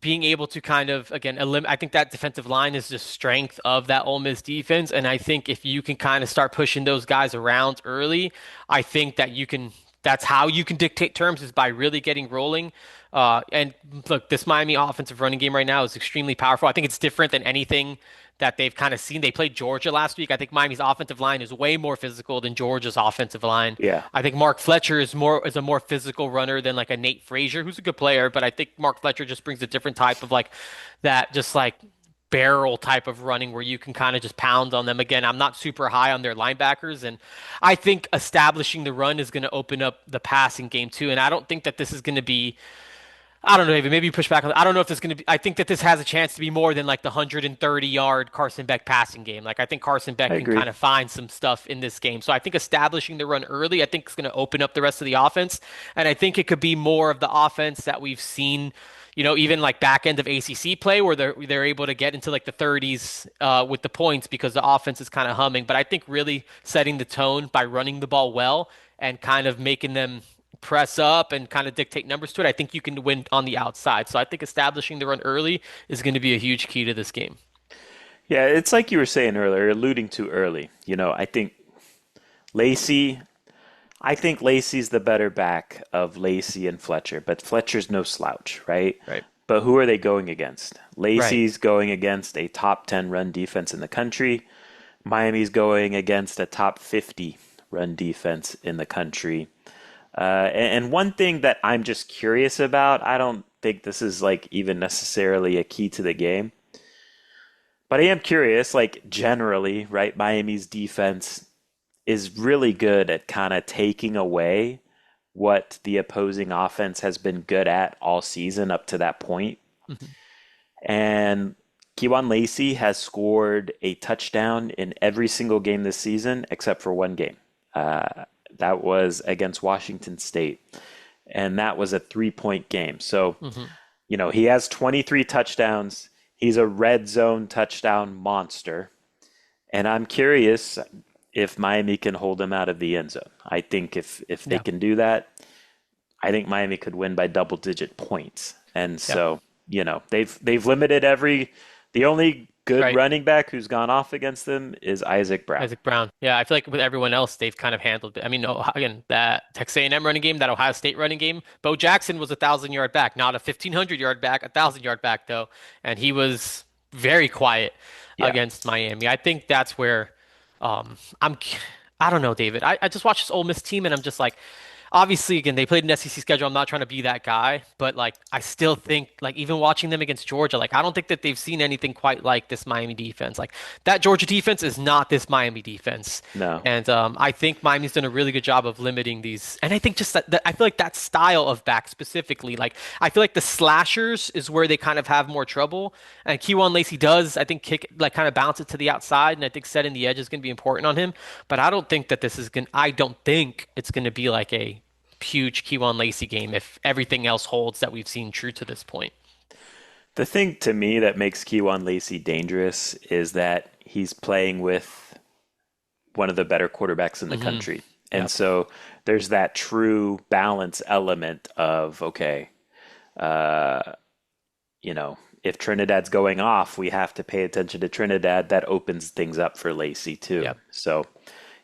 [SPEAKER 2] being able to kind of again I think that defensive line is the strength of that Ole Miss defense, and I think if you can kind of start pushing those guys around early, I think that you can. That's how you can dictate terms is by really getting rolling. And look, this Miami offensive running game right now is extremely powerful. I think it's different than anything that they've kind of seen. They played Georgia last week. I think Miami's offensive line is way more physical than Georgia's offensive line.
[SPEAKER 1] Yeah.
[SPEAKER 2] I think Mark Fletcher is a more physical runner than like a Nate Frazier, who's a good player, but I think Mark Fletcher just brings a different type of like that, just like barrel type of running where you can kind of just pound on them. Again, I'm not super high on their linebackers, and I think establishing the run is going to open up the passing game too. And I don't think that this is going to be I don't know, David. Maybe you push back on. I don't know if this is going to be. I think that this has a chance to be more than like the 130-yard Carson Beck passing game. Like I think Carson
[SPEAKER 1] I
[SPEAKER 2] Beck can
[SPEAKER 1] agree.
[SPEAKER 2] kind of find some stuff in this game. So I think establishing the run early, I think is going to open up the rest of the offense, and I think it could be more of the offense that we've seen. Even like back end of ACC play where they're able to get into like the 30s with the points because the offense is kind of humming. But I think really setting the tone by running the ball well and kind of making them press up and kind of dictate numbers to it, I think you can win on the outside. So I think establishing the run early is going to be a huge key to this game.
[SPEAKER 1] Yeah, it's like you were saying earlier, alluding to early. Lacey, I think Lacey's the better back of Lacey and Fletcher, but Fletcher's no slouch, right?
[SPEAKER 2] Right.
[SPEAKER 1] But who are they going against?
[SPEAKER 2] Right.
[SPEAKER 1] Lacey's going against a top 10 run defense in the country. Miami's going against a top 50 run defense in the country. And one thing that I'm just curious about, I don't think this is like even necessarily a key to the game, but I am curious, like generally, right? Miami's defense is really good at kind of taking away what the opposing offense has been good at all season up to that point.
[SPEAKER 2] Mhm.
[SPEAKER 1] And Kewan Lacey has scored a touchdown in every single game this season except for one game. That was against Washington State, and that was a 3-point game. So,
[SPEAKER 2] Mhm.
[SPEAKER 1] he has 23 touchdowns. He's a red zone touchdown monster. And I'm curious if Miami can hold him out of the end zone. I think if they
[SPEAKER 2] Yeah.
[SPEAKER 1] can do that, I think Miami could win by double digit points. And
[SPEAKER 2] Yeah.
[SPEAKER 1] so, they've limited the only good
[SPEAKER 2] Right.
[SPEAKER 1] running back who's gone off against them is Isaac Brown.
[SPEAKER 2] Isaac Brown. Yeah, I feel like with everyone else, they've kind of handled it. I mean, again, that Texas A&M running game, that Ohio State running game, Bo Jackson was a 1,000-yard back, not a 1,500-yard back, a 1,000-yard back though, and he was very quiet
[SPEAKER 1] Yeah.
[SPEAKER 2] against Miami. I think that's where I'm. I don't know, David. I just watched this Ole Miss team, and I'm just like, obviously, again, they played an SEC schedule. I'm not trying to be that guy, but like, I still think, like, even watching them against Georgia, like, I don't think that they've seen anything quite like this Miami defense. Like, that Georgia defense is not this Miami defense.
[SPEAKER 1] No.
[SPEAKER 2] And I think Miami's done a really good job of limiting these. And I think just that I feel like that style of back specifically, like, I feel like the slashers is where they kind of have more trouble. And Kewan Lacey does, I think, kick, like, kind of bounce it to the outside. And I think setting the edge is going to be important on him. But I don't think that I don't think it's going to be like a huge Kewan Lacey game if everything else holds that we've seen true to this point.
[SPEAKER 1] The thing to me that makes Kewan Lacey dangerous is that he's playing with one of the better quarterbacks in the
[SPEAKER 2] Hmm.
[SPEAKER 1] country. And
[SPEAKER 2] Yeah.
[SPEAKER 1] so there's that true balance element of, okay, uh, if Trinidad's going off, we have to pay attention to Trinidad. That opens things up for Lacey too.
[SPEAKER 2] Yeah.
[SPEAKER 1] So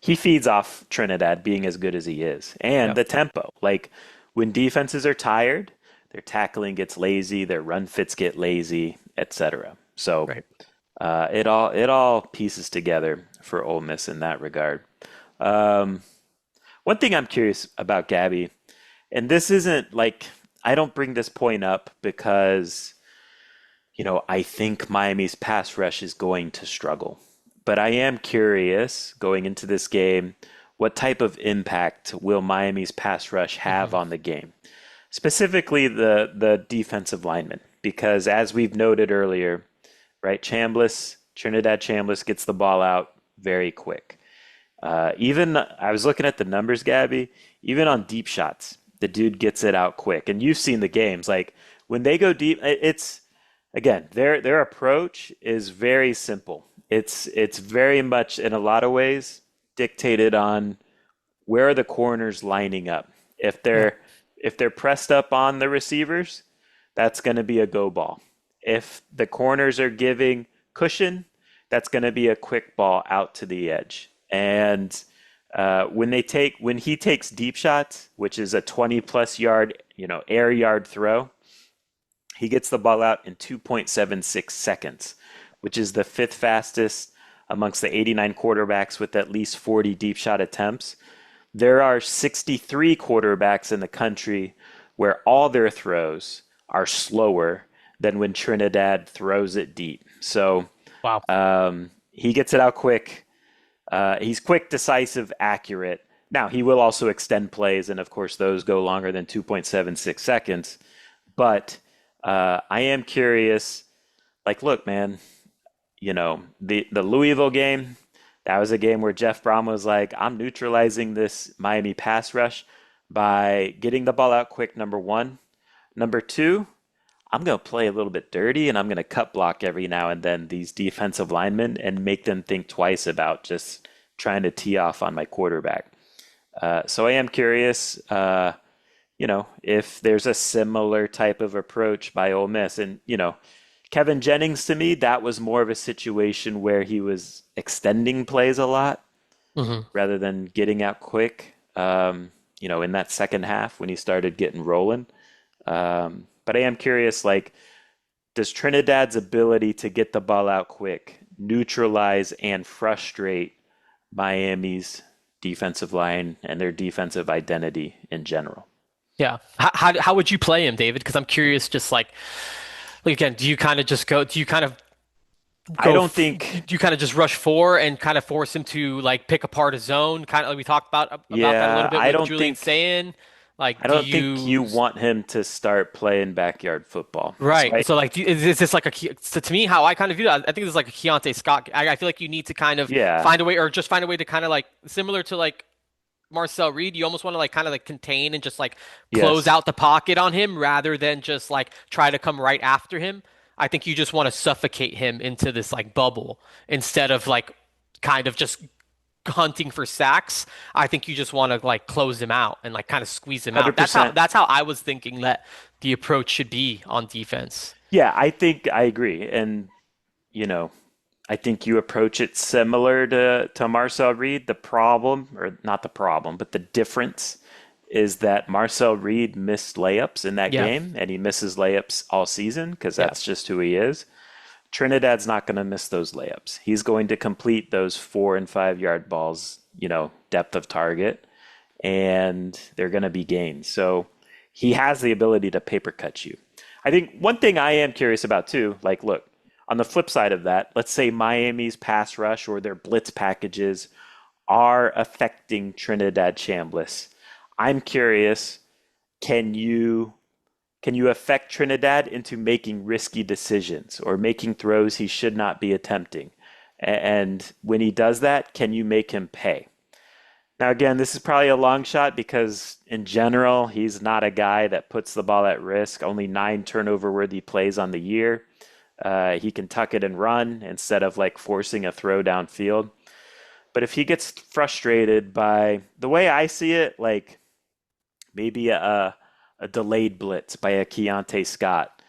[SPEAKER 1] he feeds off Trinidad being as good as he is. And
[SPEAKER 2] Yeah.
[SPEAKER 1] the tempo. Like when defenses are tired, their tackling gets lazy, their run fits get lazy, etc. So
[SPEAKER 2] Right.
[SPEAKER 1] it all pieces together for Ole Miss in that regard. Um, One thing I'm curious about, Gabby, and this isn't like I don't bring this point up because I think Miami's pass rush is going to struggle. But I am curious going into this game, what type of impact will Miami's pass rush have
[SPEAKER 2] Hmm.
[SPEAKER 1] on the game? Specifically the defensive linemen, because as we've noted earlier, right, Trinidad Chambliss gets the ball out very quick. Even I was looking at the numbers, Gabby. Even on deep shots, the dude gets it out quick. And you've seen the games. Like when they go deep, it's again their approach is very simple. It's very much in a lot of ways dictated on where are the corners lining up. If
[SPEAKER 2] Yeah.
[SPEAKER 1] they're pressed up on the receivers, that's going to be a go ball. If the corners are giving cushion, that's going to be a quick ball out to the edge. And when he takes deep shots, which is a 20 plus yard, air yard throw, he gets the ball out in 2.76 seconds, which is the fifth fastest amongst the 89 quarterbacks with at least 40 deep shot attempts. There are 63 quarterbacks in the country where all their throws are slower than when Trinidad throws it deep. So
[SPEAKER 2] Wow.
[SPEAKER 1] he gets it out quick. He's quick, decisive, accurate. Now, he will also extend plays, and of course, those go longer than 2.76 seconds. But I am curious. Like, look, man, the Louisville game, that was a game where Jeff Brom was like, I'm neutralizing this Miami pass rush by getting the ball out quick, number one. Number two, I'm going to play a little bit dirty and I'm going to cut block every now and then these defensive linemen and make them think twice about just trying to tee off on my quarterback. So I am curious, if there's a similar type of approach by Ole Miss. And, Kevin Jennings, to me, that was more of a situation where he was extending plays a lot
[SPEAKER 2] Hmm.
[SPEAKER 1] rather than getting out quick, in that second half when he started getting rolling. But I am curious, like, does Trinidad's ability to get the ball out quick neutralize and frustrate Miami's defensive line and their defensive identity in general?
[SPEAKER 2] Yeah. How would you play him, David? Because I'm curious, just like again, do you kind of just go? Do you kind of
[SPEAKER 1] I don't think,
[SPEAKER 2] do you kind of just rush four and kind of force him to like pick apart his zone? Kind of like we talked about that a little
[SPEAKER 1] yeah,
[SPEAKER 2] bit with Julian saying. Like,
[SPEAKER 1] I
[SPEAKER 2] do
[SPEAKER 1] don't think you
[SPEAKER 2] you?
[SPEAKER 1] want him to start playing backyard football. So
[SPEAKER 2] Right. So like, is this like so to me, how I kind of view that, I think this is like a Keontae Scott. I feel like you need to kind of
[SPEAKER 1] yeah,
[SPEAKER 2] find a way, or just find a way to kind of like similar to like Marcel Reed. You almost want to like kind of like contain and just like close
[SPEAKER 1] yes,
[SPEAKER 2] out the pocket on him rather than just like try to come right after him. I think you just want to suffocate him into this like bubble instead of like kind of just hunting for sacks. I think you just want to like close him out and like kind of squeeze him out. That's how
[SPEAKER 1] 100%.
[SPEAKER 2] I was thinking that the approach should be on defense.
[SPEAKER 1] Yeah, I think I agree. And, you know, I think you approach it similar to Marcel Reed. The problem, or not the problem, but the difference is that Marcel Reed missed layups in that
[SPEAKER 2] Yeah.
[SPEAKER 1] game, and he misses layups all season because
[SPEAKER 2] Yeah.
[SPEAKER 1] that's just who he is. Trinidad's not going to miss those layups. He's going to complete those 4 and 5 yard balls, depth of target, and they're going to be gains. So he has the ability to paper cut you. I think one thing I am curious about too, like, look, on the flip side of that, let's say Miami's pass rush or their blitz packages are affecting Trinidad Chambliss. I'm curious, can you can you affect Trinidad into making risky decisions or making throws he should not be attempting? And when he does that, can you make him pay? Now, again, this is probably a long shot because in general, he's not a guy that puts the ball at risk. Only 9 turnover-worthy plays on the year. He can tuck it and run instead of like forcing a throw downfield. But if he gets frustrated by the way I see it, like maybe a delayed blitz by a Keontae Scott,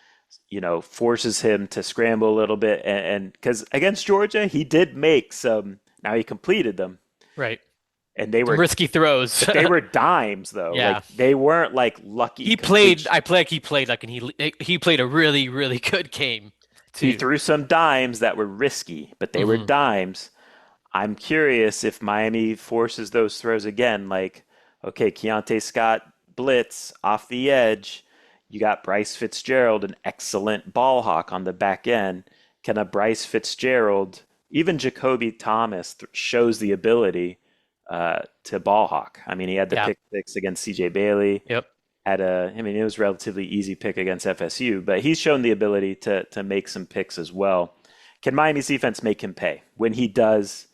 [SPEAKER 1] forces him to scramble a little bit. And because against Georgia, he did make some, now he completed them.
[SPEAKER 2] Right.
[SPEAKER 1] And they
[SPEAKER 2] Some
[SPEAKER 1] were,
[SPEAKER 2] risky throws.
[SPEAKER 1] but they were dimes though.
[SPEAKER 2] Yeah.
[SPEAKER 1] Like they weren't like lucky
[SPEAKER 2] He played.
[SPEAKER 1] completion.
[SPEAKER 2] I play like he played like, and he played a really really good game
[SPEAKER 1] He
[SPEAKER 2] too.
[SPEAKER 1] threw some dimes that were risky, but they were
[SPEAKER 2] Hmm.
[SPEAKER 1] dimes. I'm curious if Miami forces those throws again, like, okay, Keontae Scott blitz off the edge. You got Bryce Fitzgerald, an excellent ball hawk on the back end. Can a Bryce Fitzgerald, even Jacoby Thomas shows the ability to ball hawk. I mean, he had the
[SPEAKER 2] Yeah.
[SPEAKER 1] pick six against CJ Bailey.
[SPEAKER 2] Yep.
[SPEAKER 1] I mean, it was a relatively easy pick against FSU, but he's shown the ability to make some picks as well. Can Miami's defense make him pay when he does,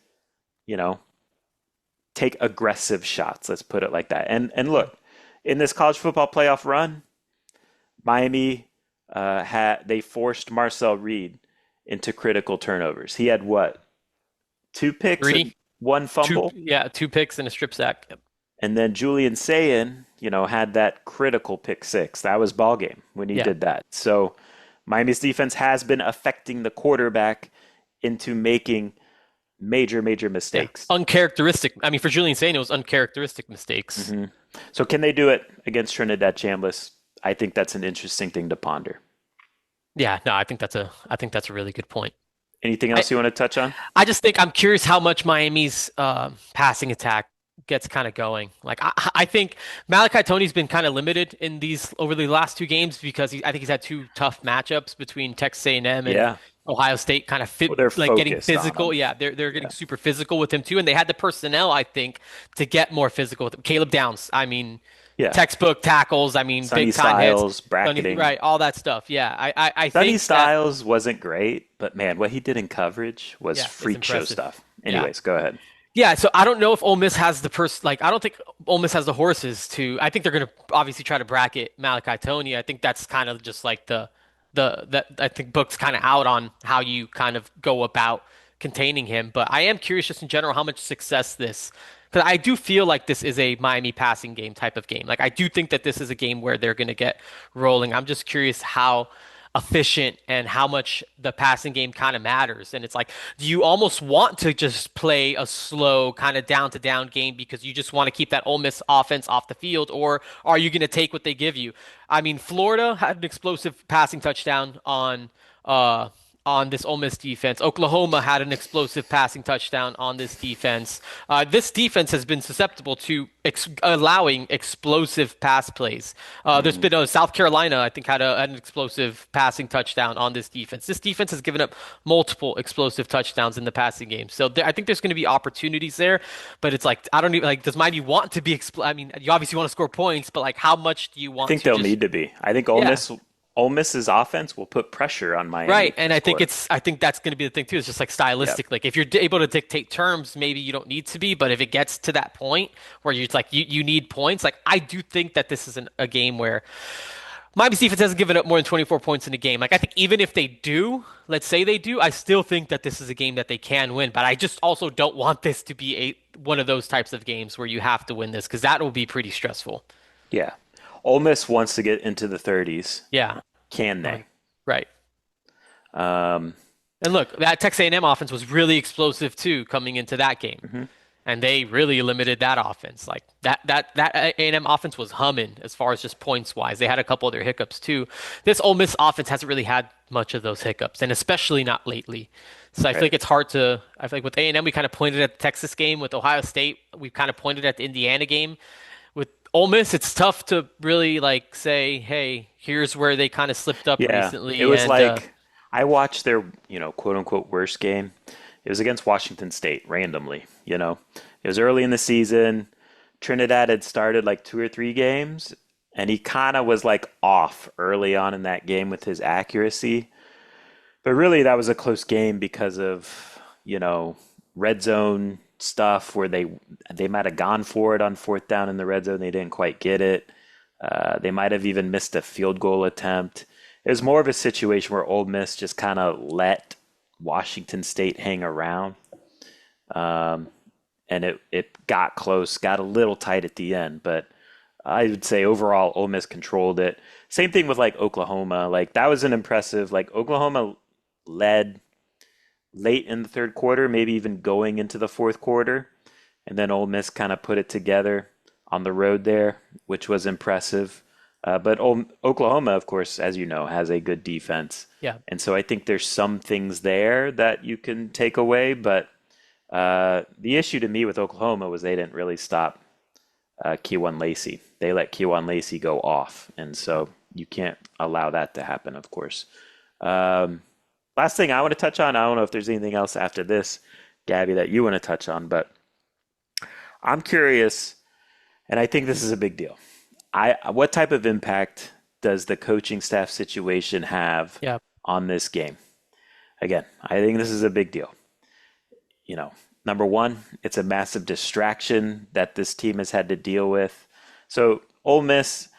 [SPEAKER 1] you know, take aggressive shots? Let's put it like that. And look, in this college football playoff run, Miami they forced Marcel Reed into critical turnovers. He had what, 2 picks and
[SPEAKER 2] Three,
[SPEAKER 1] one
[SPEAKER 2] two,
[SPEAKER 1] fumble?
[SPEAKER 2] yeah, two picks and a strip sack. Yep.
[SPEAKER 1] And then Julian Sayin, had that critical pick six. That was ball game when he
[SPEAKER 2] Yeah.
[SPEAKER 1] did that. So Miami's defense has been affecting the quarterback into making major, major
[SPEAKER 2] Yeah.
[SPEAKER 1] mistakes.
[SPEAKER 2] Uncharacteristic. I mean, for Julian Sane, it was uncharacteristic mistakes.
[SPEAKER 1] Hmm. So can they do it against Trinidad Chambliss? I think that's an interesting thing to ponder.
[SPEAKER 2] Yeah. No, I think that's a really good point.
[SPEAKER 1] Anything
[SPEAKER 2] I,
[SPEAKER 1] else you want to touch on?
[SPEAKER 2] I just think I'm curious how much Miami's passing attack gets kind of going. Like I think Malachi Tony's been kind of limited in these over the last two games because I think he's had two tough matchups between Texas A&M and M and
[SPEAKER 1] Yeah.
[SPEAKER 2] Ohio State, kind of fit
[SPEAKER 1] Well, they're
[SPEAKER 2] like getting
[SPEAKER 1] focused on
[SPEAKER 2] physical.
[SPEAKER 1] him.
[SPEAKER 2] Yeah, they're getting
[SPEAKER 1] Yeah.
[SPEAKER 2] super physical with him too, and they had the personnel I think to get more physical with him. Caleb Downs. I mean,
[SPEAKER 1] Yeah.
[SPEAKER 2] textbook tackles. I mean,
[SPEAKER 1] Sunny
[SPEAKER 2] big time hits.
[SPEAKER 1] Styles, bracketing.
[SPEAKER 2] Right, all that stuff. Yeah, I
[SPEAKER 1] Sunny
[SPEAKER 2] think that
[SPEAKER 1] Styles wasn't great, but man, what he did in coverage was
[SPEAKER 2] yeah, it's
[SPEAKER 1] freak show
[SPEAKER 2] impressive.
[SPEAKER 1] stuff.
[SPEAKER 2] Yeah.
[SPEAKER 1] Anyways, go ahead.
[SPEAKER 2] Yeah, so I don't know if Ole Miss has the like I don't think Ole Miss has the horses to. I think they're going to obviously try to bracket Malachi Tony. I think that's kind of just like the that I think Book's kind of out on how you kind of go about containing him. But I am curious just in general how much success this because I do feel like this is a Miami passing game type of game. Like I do think that this is a game where they're going to get rolling. I'm just curious how efficient and how much the passing game kind of matters. And it's like, do you almost want to just play a slow kind of down to down game because you just want to keep that Ole Miss offense off the field, or are you going to take what they give you? I mean, Florida had an explosive passing touchdown uh on this Ole Miss defense. Oklahoma had an explosive passing touchdown on this defense. This defense has been susceptible to allowing explosive pass plays. There's
[SPEAKER 1] Hmm.
[SPEAKER 2] been a South Carolina, I think, had an explosive passing touchdown on this defense. This defense has given up multiple explosive touchdowns in the passing game. So I think there's going to be opportunities there, but it's like I don't even like. Does Miami want to be? I mean, you obviously want to score points, but like, how much do you
[SPEAKER 1] I
[SPEAKER 2] want
[SPEAKER 1] think
[SPEAKER 2] to
[SPEAKER 1] they'll
[SPEAKER 2] just?
[SPEAKER 1] need to be. I think
[SPEAKER 2] Yeah.
[SPEAKER 1] Ole Miss's offense will put pressure on Miami
[SPEAKER 2] Right,
[SPEAKER 1] to
[SPEAKER 2] and
[SPEAKER 1] score.
[SPEAKER 2] I think that's going to be the thing too. It's just like
[SPEAKER 1] Yeah.
[SPEAKER 2] stylistic. Like if you're able to dictate terms, maybe you don't need to be. But if it gets to that point where you're it's like you need points, like I do think that this is a game where Miami's defense hasn't given up more than 24 points in a game. Like I think even if they do, let's say they do, I still think that this is a game that they can win. But I just also don't want this to be a one of those types of games where you have to win this because that will be pretty stressful.
[SPEAKER 1] Yeah. Ole Miss wants to get into the 30s.
[SPEAKER 2] Yeah,
[SPEAKER 1] Can they?
[SPEAKER 2] 100 right.
[SPEAKER 1] Um,
[SPEAKER 2] And look, that Texas A&M offense was really explosive too coming into that game.
[SPEAKER 1] mhm.
[SPEAKER 2] And they really limited that offense. Like that A&M offense was humming as far as just points wise. They had a couple of their hiccups too. This Ole Miss offense hasn't really had much of those hiccups, and especially not lately. So I feel
[SPEAKER 1] Right.
[SPEAKER 2] like it's hard to. I feel like with A&M we kind of pointed at the Texas game. With Ohio State, we kind of pointed at the Indiana game. With Ole Miss, it's tough to really like say, hey, here's where they kind of slipped up
[SPEAKER 1] Yeah. It
[SPEAKER 2] recently,
[SPEAKER 1] was
[SPEAKER 2] and
[SPEAKER 1] like I watched their, quote unquote worst game. It was against Washington State randomly. It was early in the season. Trinidad had started like two or three games, and he kind of was like off early on in that game with his accuracy. But really, that was a close game because of, red zone stuff where they might have gone for it on fourth down in the red zone. They didn't quite get it. They might have even missed a field goal attempt. It was more of a situation where Ole Miss just kind of let Washington State hang around. Um, and it got close, got a little tight at the end, but I would say overall Ole Miss controlled it. Same thing with like Oklahoma. Like that was an impressive. Like Oklahoma led late in the third quarter, maybe even going into the fourth quarter, and then Ole Miss kind of put it together on the road there, which was impressive. But Oklahoma, of course, as you know, has a good defense,
[SPEAKER 2] yeah,
[SPEAKER 1] and so I think there's some things there that you can take away. But the issue to me with Oklahoma was they didn't really stop Keyone Lacey. They let Keyone Lacey go off, and so you can't allow that to happen, of course. Um, Last thing I want to touch on, I don't know if there's anything else after this, Gabby, that you want to touch on, but I'm curious, and I think this is a big deal. What type of impact does the coaching staff situation have
[SPEAKER 2] yeah.
[SPEAKER 1] on this game? Again, I think this is a big deal. Number one, it's a massive distraction that this team has had to deal with. So, Ole Miss,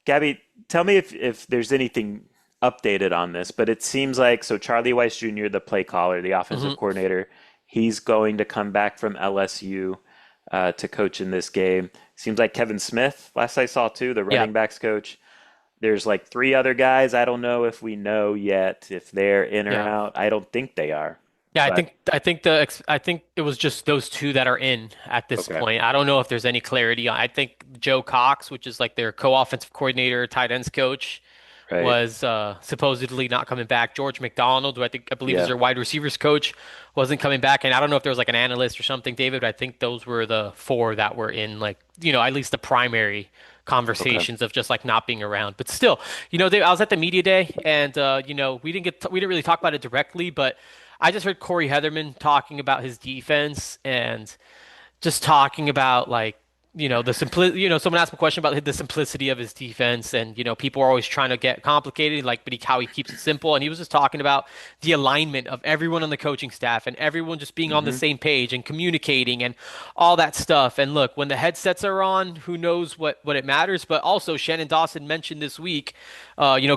[SPEAKER 1] Gabby, tell me if there's anything updated on this, but it seems like so Charlie Weiss Jr., the play caller, the offensive
[SPEAKER 2] Hmm.
[SPEAKER 1] coordinator, he's going to come back from LSU to coach in this game. Seems like Kevin Smith, last I saw too, the
[SPEAKER 2] Yeah.
[SPEAKER 1] running backs coach. There's like three other guys. I don't know if we know yet if they're in or
[SPEAKER 2] Yeah.
[SPEAKER 1] out. I don't think they are,
[SPEAKER 2] Yeah,
[SPEAKER 1] but
[SPEAKER 2] I think it was just those two that are in at this
[SPEAKER 1] okay,
[SPEAKER 2] point. I don't know if there's any clarity on. I think Joe Cox, which is like their co-offensive coordinator, tight ends coach,
[SPEAKER 1] right,
[SPEAKER 2] was supposedly not coming back. George McDonald, who I believe is
[SPEAKER 1] yeah,
[SPEAKER 2] their wide receivers coach, wasn't coming back. And I don't know if there was like an analyst or something, David, but I think those were the four that were in like, at least the primary
[SPEAKER 1] okay,
[SPEAKER 2] conversations of just like not being around. But still, I was at the media day and we didn't really talk about it directly, but I just heard Corey Heatherman talking about his defense and just talking about like someone asked me a question about the simplicity of his defense, and people are always trying to get complicated, like, but how he keeps it simple. And he was just talking about the alignment of everyone on the coaching staff and everyone just being on the
[SPEAKER 1] Hmm.
[SPEAKER 2] same page and communicating and all that stuff. And look, when the headsets are on, who knows what it matters? But also, Shannon Dawson mentioned this week,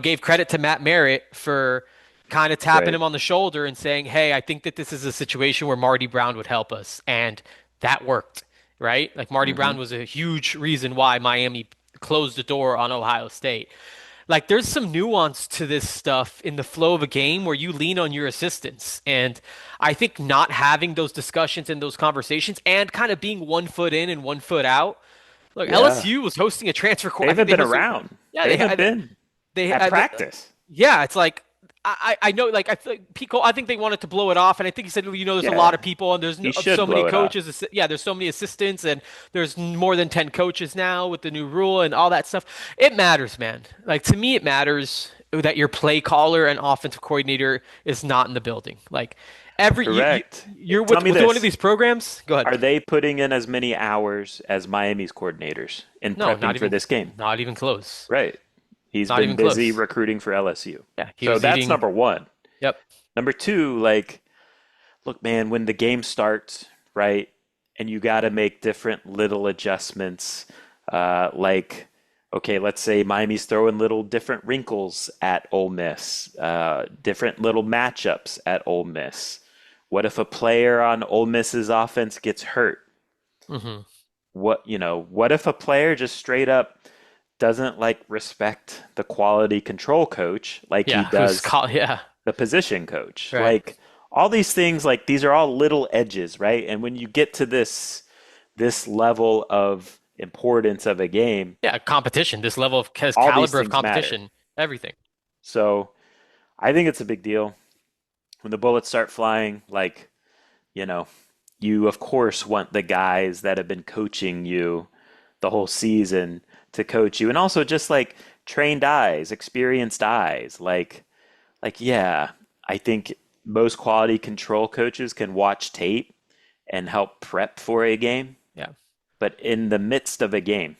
[SPEAKER 2] gave credit to Matt Merritt for kind of tapping
[SPEAKER 1] Right.
[SPEAKER 2] him on the shoulder and saying, "Hey, I think that this is a situation where Marty Brown would help us," and that worked, right? Like Marty
[SPEAKER 1] Hmm.
[SPEAKER 2] Brown was a huge reason why Miami closed the door on Ohio State. Like there's some nuance to this stuff in the flow of a game where you lean on your assistants. And I think not having those discussions and those conversations and kind of being 1 foot in and 1 foot out. Look,
[SPEAKER 1] Yeah.
[SPEAKER 2] LSU was hosting a transfer
[SPEAKER 1] They
[SPEAKER 2] court. I think
[SPEAKER 1] haven't
[SPEAKER 2] they
[SPEAKER 1] been
[SPEAKER 2] hosted.
[SPEAKER 1] around.
[SPEAKER 2] Yeah,
[SPEAKER 1] They
[SPEAKER 2] they
[SPEAKER 1] haven't
[SPEAKER 2] had
[SPEAKER 1] been
[SPEAKER 2] they
[SPEAKER 1] at
[SPEAKER 2] had
[SPEAKER 1] practice.
[SPEAKER 2] yeah, it's like I know like I think Pico I think they wanted to blow it off, and I think he said there's a lot
[SPEAKER 1] Yeah.
[SPEAKER 2] of people and there's
[SPEAKER 1] He should
[SPEAKER 2] so many
[SPEAKER 1] blow it off.
[SPEAKER 2] coaches. Yeah, there's so many assistants and there's more than 10 coaches now with the new rule and all that stuff. It matters, man. Like to me, it matters that your play caller and offensive coordinator is not in the building. Like
[SPEAKER 1] Correct.
[SPEAKER 2] you're
[SPEAKER 1] Tell me
[SPEAKER 2] with one of
[SPEAKER 1] this.
[SPEAKER 2] these programs. Go ahead.
[SPEAKER 1] Are they putting in as many hours as Miami's coordinators in
[SPEAKER 2] No,
[SPEAKER 1] prepping for this game?
[SPEAKER 2] not even close.
[SPEAKER 1] Right. He's
[SPEAKER 2] Not
[SPEAKER 1] been
[SPEAKER 2] even
[SPEAKER 1] busy
[SPEAKER 2] close.
[SPEAKER 1] recruiting for LSU.
[SPEAKER 2] Yeah, he
[SPEAKER 1] So
[SPEAKER 2] was
[SPEAKER 1] that's
[SPEAKER 2] eating.
[SPEAKER 1] number one.
[SPEAKER 2] Yep.
[SPEAKER 1] Number two, like, look, man, when the game starts, right, and you got to make different little adjustments, like, okay, let's say Miami's throwing little different wrinkles at Ole Miss, different little matchups at Ole Miss. What if a player on Ole Miss's offense gets hurt?
[SPEAKER 2] Hmm.
[SPEAKER 1] What if a player just straight up doesn't like respect the quality control coach like he
[SPEAKER 2] Yeah. Who's
[SPEAKER 1] does
[SPEAKER 2] call? Yeah.
[SPEAKER 1] the position coach?
[SPEAKER 2] Right.
[SPEAKER 1] Like all these things, like these are all little edges, right? And when you get to this level of importance of a game,
[SPEAKER 2] Yeah, competition. This level of
[SPEAKER 1] all these
[SPEAKER 2] caliber of
[SPEAKER 1] things matter.
[SPEAKER 2] competition, everything.
[SPEAKER 1] So I think it's a big deal when the bullets start flying. Like, you know, you of course want the guys that have been coaching you the whole season to coach you, and also just like trained eyes, experienced eyes. Like yeah, I think most quality control coaches can watch tape and help prep for a game,
[SPEAKER 2] Yeah.
[SPEAKER 1] but in the midst of a game,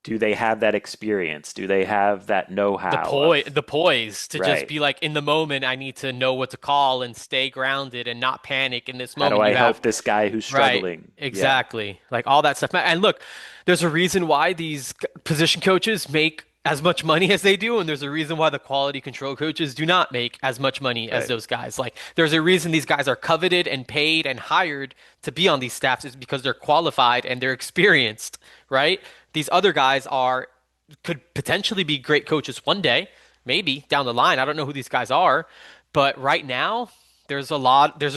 [SPEAKER 1] do they have that experience? Do they have that know-how of
[SPEAKER 2] The poise to just
[SPEAKER 1] right?
[SPEAKER 2] be like in the moment, I need to know what to call and stay grounded and not panic in this
[SPEAKER 1] How do
[SPEAKER 2] moment.
[SPEAKER 1] I
[SPEAKER 2] You have
[SPEAKER 1] help this guy who's
[SPEAKER 2] right,
[SPEAKER 1] struggling? Yeah,
[SPEAKER 2] exactly. Like all that stuff. And look, there's a reason why these position coaches make as much money as they do, and there's a reason why the quality control coaches do not make as much money as
[SPEAKER 1] right.
[SPEAKER 2] those guys. Like there's a reason these guys are coveted and paid and hired to be on these staffs is because they're qualified and they're experienced, right? These other guys are could potentially be great coaches one day, maybe down the line. I don't know who these guys are, but right now there's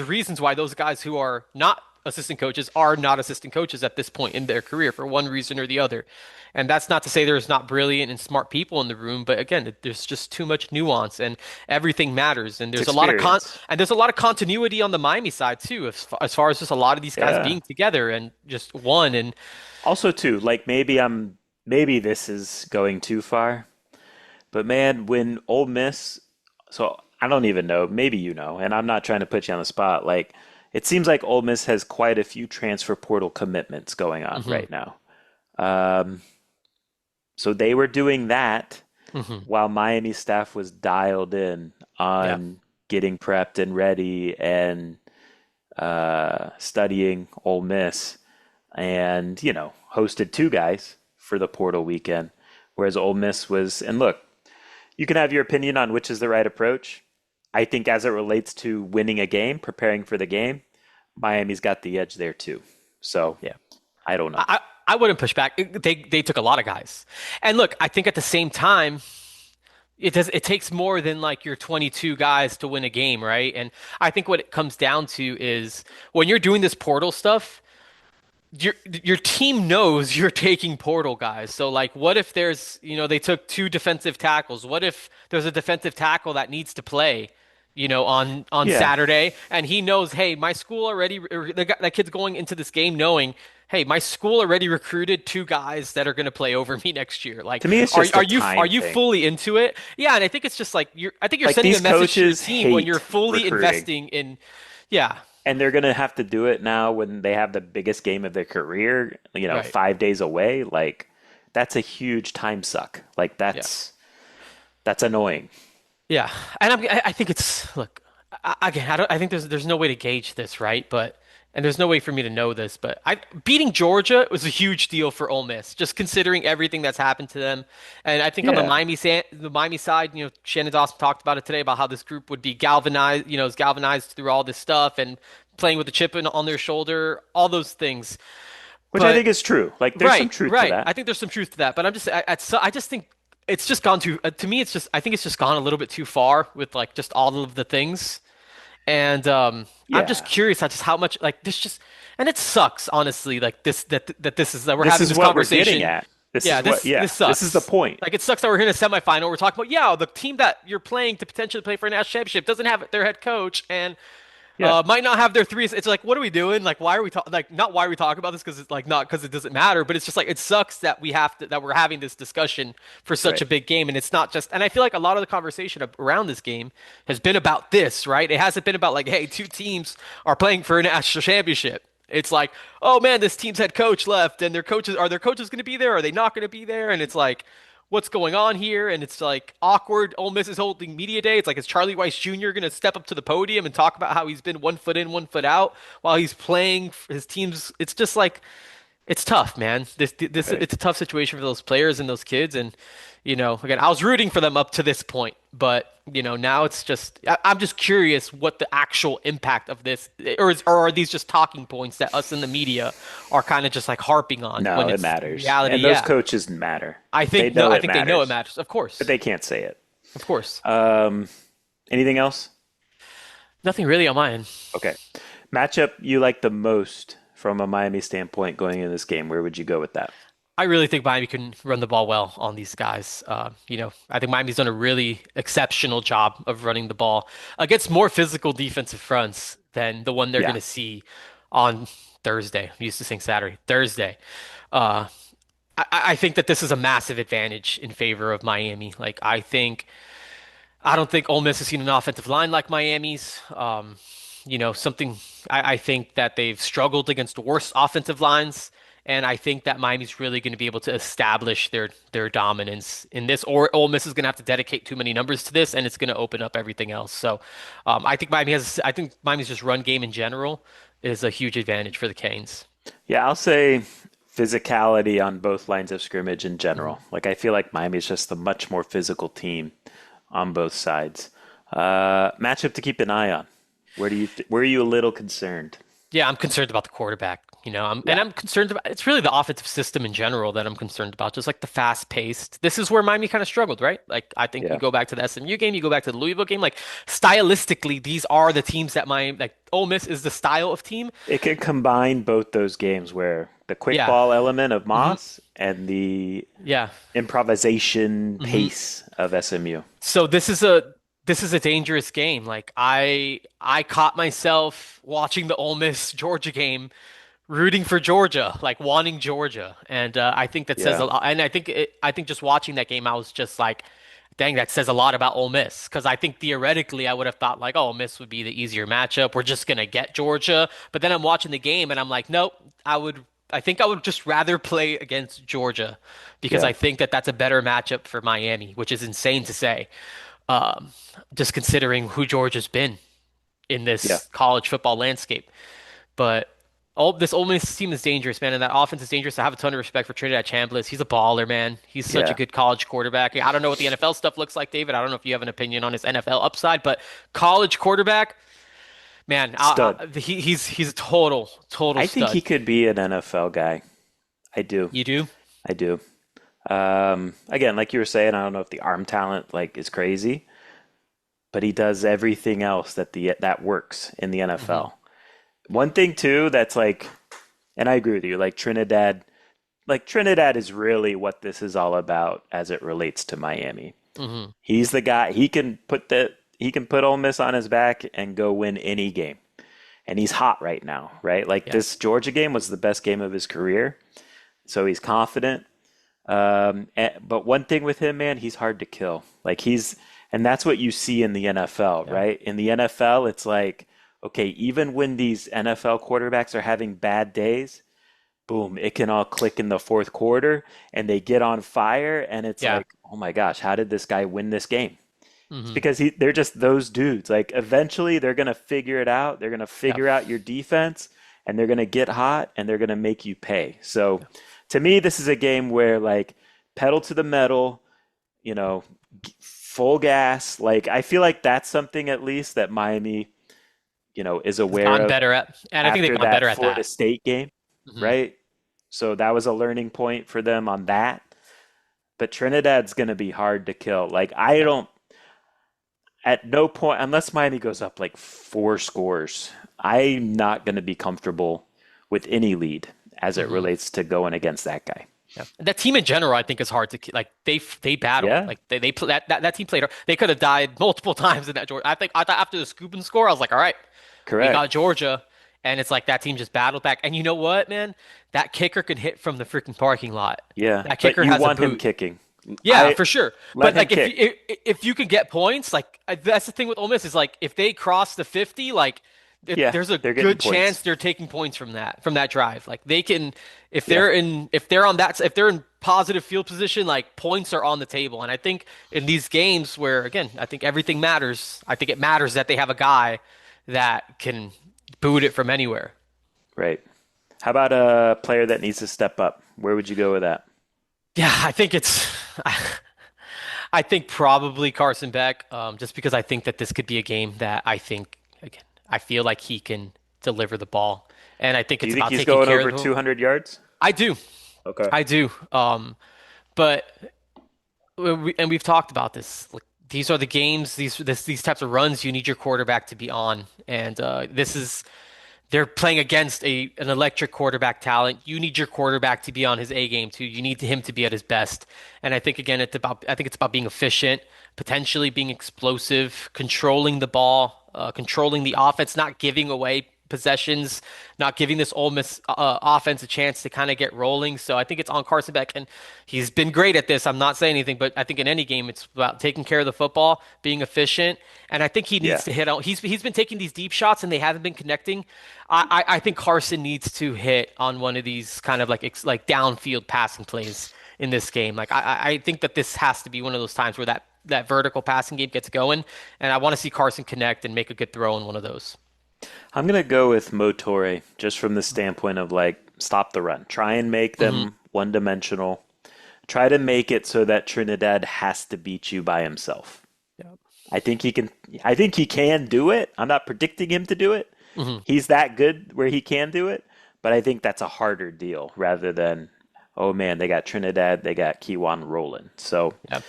[SPEAKER 2] reasons why those guys who are not assistant coaches are not assistant coaches at this point in their career for one reason or the other. And that's not to say there's not brilliant and smart people in the room, but again, there's just too much nuance and everything matters. And
[SPEAKER 1] It's
[SPEAKER 2] there's a lot of
[SPEAKER 1] experience.
[SPEAKER 2] continuity on the Miami side too, as far as just a lot of these guys
[SPEAKER 1] Yeah.
[SPEAKER 2] being together and just one. And
[SPEAKER 1] Also, too, like maybe this is going too far, but man, when Ole Miss, so I don't even know, maybe you know, and I'm not trying to put you on the spot. Like, it seems like Ole Miss has quite a few transfer portal commitments going on
[SPEAKER 2] mhm,
[SPEAKER 1] right now. Um, so they were doing that
[SPEAKER 2] mhm,
[SPEAKER 1] while Miami staff was dialed in
[SPEAKER 2] yeah,
[SPEAKER 1] on getting prepped and ready and studying Ole Miss, and hosted two guys for the portal weekend, whereas Ole Miss was. And look, you can have your opinion on which is the right approach. I think as it relates to winning a game, preparing for the game, Miami's got the edge there too. So
[SPEAKER 2] yeah.
[SPEAKER 1] I don't know.
[SPEAKER 2] I wouldn't push back. They took a lot of guys, and look, I think at the same time, it takes more than like your 22 guys to win a game, right? And I think what it comes down to is when you're doing this portal stuff, your team knows you're taking portal guys. So like, what if they took two defensive tackles? What if there's a defensive tackle that needs to play? On
[SPEAKER 1] Yeah.
[SPEAKER 2] Saturday, and he knows, hey, my school already, that kid's going into this game knowing, hey, my school already recruited two guys that are going to play over me next year. Like,
[SPEAKER 1] To me, it's
[SPEAKER 2] are
[SPEAKER 1] just a
[SPEAKER 2] are you are
[SPEAKER 1] time
[SPEAKER 2] you
[SPEAKER 1] thing.
[SPEAKER 2] fully into it? Yeah, and I think it's just like I think you're
[SPEAKER 1] Like
[SPEAKER 2] sending a
[SPEAKER 1] these
[SPEAKER 2] message to your
[SPEAKER 1] coaches
[SPEAKER 2] team when you're
[SPEAKER 1] hate
[SPEAKER 2] fully
[SPEAKER 1] recruiting.
[SPEAKER 2] investing in, yeah.
[SPEAKER 1] And they're gonna have to do it now when they have the biggest game of their career,
[SPEAKER 2] Right.
[SPEAKER 1] 5 days away. Like that's a huge time suck. Like
[SPEAKER 2] Yeah.
[SPEAKER 1] that's annoying.
[SPEAKER 2] Yeah. And I think it's look again. I think there's no way to gauge this, right? But and there's no way for me to know this, but I beating Georgia was a huge deal for Ole Miss, just considering everything that's happened to them. And I think on
[SPEAKER 1] Yeah.
[SPEAKER 2] The Miami side, Shannon Dawson talked about it today about how this group would be galvanized, is galvanized through all this stuff and playing with the on their shoulder, all those things.
[SPEAKER 1] Which I
[SPEAKER 2] But
[SPEAKER 1] think is true. Like there's some
[SPEAKER 2] right,
[SPEAKER 1] truth to
[SPEAKER 2] right.
[SPEAKER 1] that.
[SPEAKER 2] I think there's some truth to that, but I just think it's just gone too. To me, I think it's just gone a little bit too far with like just all of the things. And I'm just
[SPEAKER 1] Yeah.
[SPEAKER 2] curious on just how much like this just, and it sucks honestly. Like that we're
[SPEAKER 1] This
[SPEAKER 2] having
[SPEAKER 1] is
[SPEAKER 2] this
[SPEAKER 1] what we're getting
[SPEAKER 2] conversation.
[SPEAKER 1] at. This
[SPEAKER 2] Yeah,
[SPEAKER 1] is what, yeah,
[SPEAKER 2] this
[SPEAKER 1] this is the
[SPEAKER 2] sucks.
[SPEAKER 1] point.
[SPEAKER 2] Like it sucks that we're in a semifinal. We're talking about the team that you're playing to potentially play for a national championship doesn't have their head coach and
[SPEAKER 1] Yeah.
[SPEAKER 2] might not have their threes. It's like, what are we doing? Like, why are we talking? Like, not why are we talking about this because it's like not because it doesn't matter, but it's just like it sucks that that we're having this discussion for such
[SPEAKER 1] Right.
[SPEAKER 2] a big game, and it's not just. And I feel like a lot of the conversation around this game has been about this, right? It hasn't been about like, hey, two teams are playing for a national championship. It's like, oh man, this team's head coach left, and their coaches going to be there? Are they not going to be there? And it's like, what's going on here? And it's like awkward. Ole Miss is holding media day. It's like, is Charlie Weiss Jr. going to step up to the podium and talk about how he's been 1 foot in, 1 foot out while he's playing for his teams? It's just like, it's tough, man.
[SPEAKER 1] Right.
[SPEAKER 2] It's a tough situation for those players and those kids. And, again, I was rooting for them up to this point, but now it's just, I'm just curious what the actual impact of this, or are these just talking points that us in the media are kind of just like harping on
[SPEAKER 1] No,
[SPEAKER 2] when
[SPEAKER 1] it
[SPEAKER 2] it's
[SPEAKER 1] matters.
[SPEAKER 2] reality?
[SPEAKER 1] And those
[SPEAKER 2] Yeah.
[SPEAKER 1] coaches matter.
[SPEAKER 2] I
[SPEAKER 1] They
[SPEAKER 2] think no,
[SPEAKER 1] know
[SPEAKER 2] I
[SPEAKER 1] it
[SPEAKER 2] think they know it
[SPEAKER 1] matters,
[SPEAKER 2] matters. Of
[SPEAKER 1] but
[SPEAKER 2] course.
[SPEAKER 1] they can't say it.
[SPEAKER 2] Of course.
[SPEAKER 1] Um, Anything else?
[SPEAKER 2] Nothing really on my end.
[SPEAKER 1] Okay. Matchup you like the most from a Miami standpoint going into this game. Where would you go with that?
[SPEAKER 2] I really think Miami can run the ball well on these guys. I think Miami's done a really exceptional job of running the ball against more physical defensive fronts than the one they're going
[SPEAKER 1] Yeah.
[SPEAKER 2] to see on Thursday. I'm used to saying Saturday, Thursday. Uh, I think that this is a massive advantage in favor of Miami. I don't think Ole Miss has seen an offensive line like Miami's. Something I think that they've struggled against worse offensive lines, and I think that Miami's really going to be able to establish their dominance in this, or Ole Miss is going to have to dedicate too many numbers to this, and it's going to open up everything else. So, I think Miami's just run game in general is a huge advantage for the Canes.
[SPEAKER 1] Yeah, I'll say physicality on both lines of scrimmage in
[SPEAKER 2] Mhm.
[SPEAKER 1] general. Like I feel like Miami's just a much more physical team on both sides. Matchup to keep an eye on. Where are you a little concerned?
[SPEAKER 2] Yeah, I'm concerned about the quarterback.
[SPEAKER 1] Yeah.
[SPEAKER 2] I'm concerned about it's really the offensive system in general that I'm concerned about. Just like the fast paced. This is where Miami kind of struggled, right? Like I think you
[SPEAKER 1] Yeah.
[SPEAKER 2] go back to the SMU game, you go back to the Louisville game. Like stylistically, these are the teams that like Ole Miss is the style of team.
[SPEAKER 1] It could combine both those games where the quick
[SPEAKER 2] Yeah.
[SPEAKER 1] ball element of
[SPEAKER 2] hmm
[SPEAKER 1] Moss and the
[SPEAKER 2] Yeah.
[SPEAKER 1] improvisation
[SPEAKER 2] hmm
[SPEAKER 1] pace of SMU.
[SPEAKER 2] So this is a dangerous game. Like I caught myself watching the Ole Miss Georgia game, rooting for Georgia, like wanting Georgia, and I think that says a
[SPEAKER 1] Yeah.
[SPEAKER 2] lot. And I think just watching that game, I was just like, dang, that says a lot about Ole Miss. Because I think theoretically, I would have thought like, oh, Ole Miss would be the easier matchup. We're just gonna get Georgia. But then I'm watching the game, and I'm like, nope, I would. I think I would just rather play against Georgia because
[SPEAKER 1] Yeah.
[SPEAKER 2] I think that that's a better matchup for Miami, which is insane to say. Um, just considering who Georgia's been in
[SPEAKER 1] Yeah.
[SPEAKER 2] this college football landscape. But this Ole Miss team is dangerous, man, and that offense is dangerous. I have a ton of respect for Trinidad Chambliss. He's a baller, man. He's such a
[SPEAKER 1] Yeah.
[SPEAKER 2] good college quarterback. I don't know what the NFL stuff looks like, David. I don't know if you have an opinion on his NFL upside, but college quarterback, man,
[SPEAKER 1] Stud.
[SPEAKER 2] he's a total
[SPEAKER 1] I think he
[SPEAKER 2] stud.
[SPEAKER 1] could be an NFL guy. I do.
[SPEAKER 2] You do?
[SPEAKER 1] I do. Again, like you were saying, I don't know if the arm talent like is crazy, but he does everything else that works in the
[SPEAKER 2] hmm
[SPEAKER 1] NFL. One thing too that's like, and I agree with you, like Trinidad is really what this is all about as it relates to Miami.
[SPEAKER 2] hmm
[SPEAKER 1] He's the guy, he can put Ole Miss on his back and go win any game. And he's hot right now, right? Like
[SPEAKER 2] Yeah.
[SPEAKER 1] this Georgia game was the best game of his career. So he's confident. But one thing with him, man, he's hard to kill. And that's what you see in the NFL,
[SPEAKER 2] Yeah.
[SPEAKER 1] right? In the NFL, it's like, okay, even when these NFL quarterbacks are having bad days, boom, it can all click in the fourth quarter and they get on fire and it's
[SPEAKER 2] Yeah.
[SPEAKER 1] like, oh my gosh, how did this guy win this game? It's
[SPEAKER 2] Hmm.
[SPEAKER 1] because they're just those dudes. Like eventually they're gonna figure it out. They're gonna
[SPEAKER 2] Yeah.
[SPEAKER 1] figure out your defense and they're gonna get hot and they're gonna make you pay. So to me, this is a game where like pedal to the metal, you know, full gas. Like I feel like that's something at least that Miami, is
[SPEAKER 2] Has
[SPEAKER 1] aware
[SPEAKER 2] gotten
[SPEAKER 1] of
[SPEAKER 2] better at, and I think they've
[SPEAKER 1] after
[SPEAKER 2] gotten
[SPEAKER 1] that
[SPEAKER 2] better at
[SPEAKER 1] Florida
[SPEAKER 2] that.
[SPEAKER 1] State game,
[SPEAKER 2] Hmm.
[SPEAKER 1] right? So that was a learning point for them on that. But Trinidad's going to be hard to kill. Like I
[SPEAKER 2] Yeah.
[SPEAKER 1] don't at no point unless Miami goes up like four scores, I'm not going to be comfortable with any lead as it
[SPEAKER 2] Hmm.
[SPEAKER 1] relates to going against that guy.
[SPEAKER 2] Yeah. That team in general, I think, is hard to like. They battle
[SPEAKER 1] Yeah,
[SPEAKER 2] like they play that team played. They could have died multiple times in that Georgia. I thought after the scoop and score, I was like, all right, we got
[SPEAKER 1] correct.
[SPEAKER 2] Georgia, and it's like that team just battled back. And you know what, man? That kicker can hit from the freaking parking lot.
[SPEAKER 1] Yeah,
[SPEAKER 2] That
[SPEAKER 1] but
[SPEAKER 2] kicker
[SPEAKER 1] you
[SPEAKER 2] has a
[SPEAKER 1] want him
[SPEAKER 2] boot.
[SPEAKER 1] kicking.
[SPEAKER 2] Yeah,
[SPEAKER 1] I
[SPEAKER 2] for sure.
[SPEAKER 1] let
[SPEAKER 2] But
[SPEAKER 1] him
[SPEAKER 2] like
[SPEAKER 1] kick.
[SPEAKER 2] if you can get points, like that's the thing with Ole Miss is like if they cross the 50, like
[SPEAKER 1] Yeah,
[SPEAKER 2] there's a
[SPEAKER 1] they're getting
[SPEAKER 2] good chance
[SPEAKER 1] points.
[SPEAKER 2] they're taking points from that drive. Like they can
[SPEAKER 1] Yeah,
[SPEAKER 2] if they're on that if they're in positive field position, like points are on the table. And I think in these games where again, I think everything matters. I think it matters that they have a guy that can boot it from anywhere.
[SPEAKER 1] right. How about a player that needs to step up? Where would you go with that?
[SPEAKER 2] Yeah, I think it's I think probably Carson Beck, just because I think that this could be a game that I think, again, I feel like he can deliver the ball. And I think
[SPEAKER 1] Do you
[SPEAKER 2] it's
[SPEAKER 1] think
[SPEAKER 2] about
[SPEAKER 1] he's
[SPEAKER 2] taking
[SPEAKER 1] going
[SPEAKER 2] care of
[SPEAKER 1] over
[SPEAKER 2] the.
[SPEAKER 1] 200 yards?
[SPEAKER 2] I do.
[SPEAKER 1] Okay.
[SPEAKER 2] I do. But, and we've talked about this. Like, these are the games, these types of runs you need your quarterback to be on. And they're playing against an electric quarterback talent. You need your quarterback to be on his A game too. You need him to be at his best. And I think again, I think it's about being efficient, potentially being explosive, controlling the ball, controlling the offense, not giving away possessions, not giving this Ole Miss offense a chance to kind of get rolling. So I think it's on Carson Beck, and he's been great at this. I'm not saying anything, but I think in any game, it's about taking care of the football, being efficient, and I think he
[SPEAKER 1] Yeah.
[SPEAKER 2] needs to hit out. He's been taking these deep shots, and they haven't been connecting. I think Carson needs to hit on one of these kind of like downfield passing plays in this game. Like I think that this has to be one of those times where that vertical passing game gets going, and I want to see Carson connect and make a good throw in one of those.
[SPEAKER 1] I'm going to go with Motore just from the standpoint of like stop the run. Try and make
[SPEAKER 2] Hmm.
[SPEAKER 1] them one dimensional. Try to make it so that Trinidad has to beat you by himself.
[SPEAKER 2] Yeah.
[SPEAKER 1] I think he can do it. I'm not predicting him to do it.
[SPEAKER 2] Hmm.
[SPEAKER 1] He's that good where he can do it, but I think that's a harder deal rather than, oh man, they got Trinidad, they got Kiwan rolling. So
[SPEAKER 2] Yeah.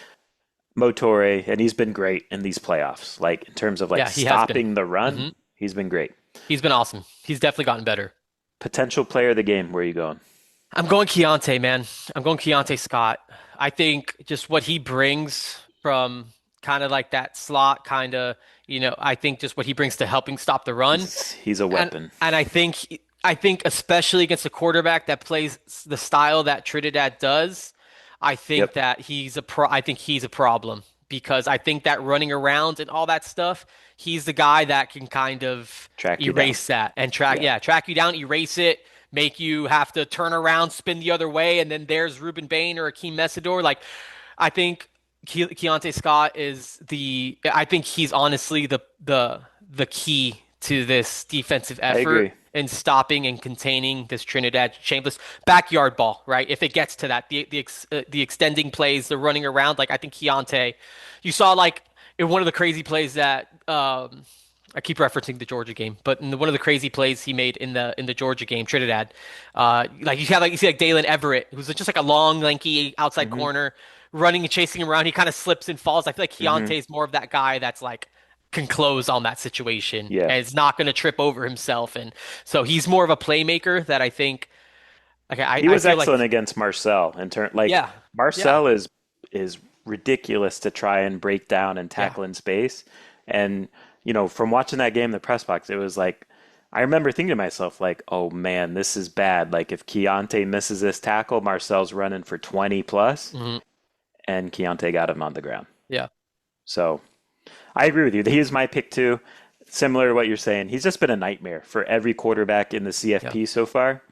[SPEAKER 1] Motore, and he's been great in these playoffs. Like in terms of like
[SPEAKER 2] Yeah, he has been.
[SPEAKER 1] stopping the run,
[SPEAKER 2] Hmm.
[SPEAKER 1] he's been great.
[SPEAKER 2] He's been awesome. He's definitely gotten better.
[SPEAKER 1] Potential player of the game, where are you going?
[SPEAKER 2] I'm going Keontae, man. I'm going Keontae Scott. I think just what he brings from kind of like that slot kind of, I think just what he brings to helping stop the run.
[SPEAKER 1] He's a
[SPEAKER 2] And
[SPEAKER 1] weapon.
[SPEAKER 2] and I think especially against a quarterback that plays the style that Trinidad does, I think
[SPEAKER 1] Yep.
[SPEAKER 2] that I think he's a problem because I think that running around and all that stuff, he's the guy that can kind of
[SPEAKER 1] Track you down.
[SPEAKER 2] erase that and
[SPEAKER 1] Yeah.
[SPEAKER 2] track you down, erase it, make you have to turn around, spin the other way, and then there's Ruben Bain or Akeem Mesidor. Like I think Keontae Scott I think he's honestly the key to this defensive
[SPEAKER 1] I
[SPEAKER 2] effort
[SPEAKER 1] agree.
[SPEAKER 2] in stopping and containing this Trinidad shameless backyard ball, right? If it gets to that, the extending plays, the running around, like I think Keontae, you saw like in one of the crazy plays that I keep referencing the Georgia game, but in one of the crazy plays he made in the Georgia game, Trinidad, like you see like Dalen Everett, who's just like a long, lanky outside
[SPEAKER 1] Hmm.
[SPEAKER 2] corner, running and chasing him around. He kind of slips and falls. I feel like
[SPEAKER 1] Hmm.
[SPEAKER 2] Keontae's more of that guy that's like can close on that situation
[SPEAKER 1] Yeah.
[SPEAKER 2] and is not going to trip over himself, and so he's more of a playmaker that I think. Okay,
[SPEAKER 1] He
[SPEAKER 2] I
[SPEAKER 1] was
[SPEAKER 2] feel
[SPEAKER 1] excellent
[SPEAKER 2] like
[SPEAKER 1] against Marcel in turn. Like
[SPEAKER 2] yeah, yeah,
[SPEAKER 1] Marcel is ridiculous to try and break down and
[SPEAKER 2] yeah.
[SPEAKER 1] tackle in space. And from watching that game in the press box, it was like I remember thinking to myself, like, oh man, this is bad. Like if Keontae misses this tackle, Marcel's running for 20 plus,
[SPEAKER 2] Hmm.
[SPEAKER 1] and Keontae got him on the ground.
[SPEAKER 2] Yeah.
[SPEAKER 1] So I agree with you. He was my pick too. similar to what you're saying. He's just been a nightmare for every quarterback in the
[SPEAKER 2] Yeah.
[SPEAKER 1] CFP so far.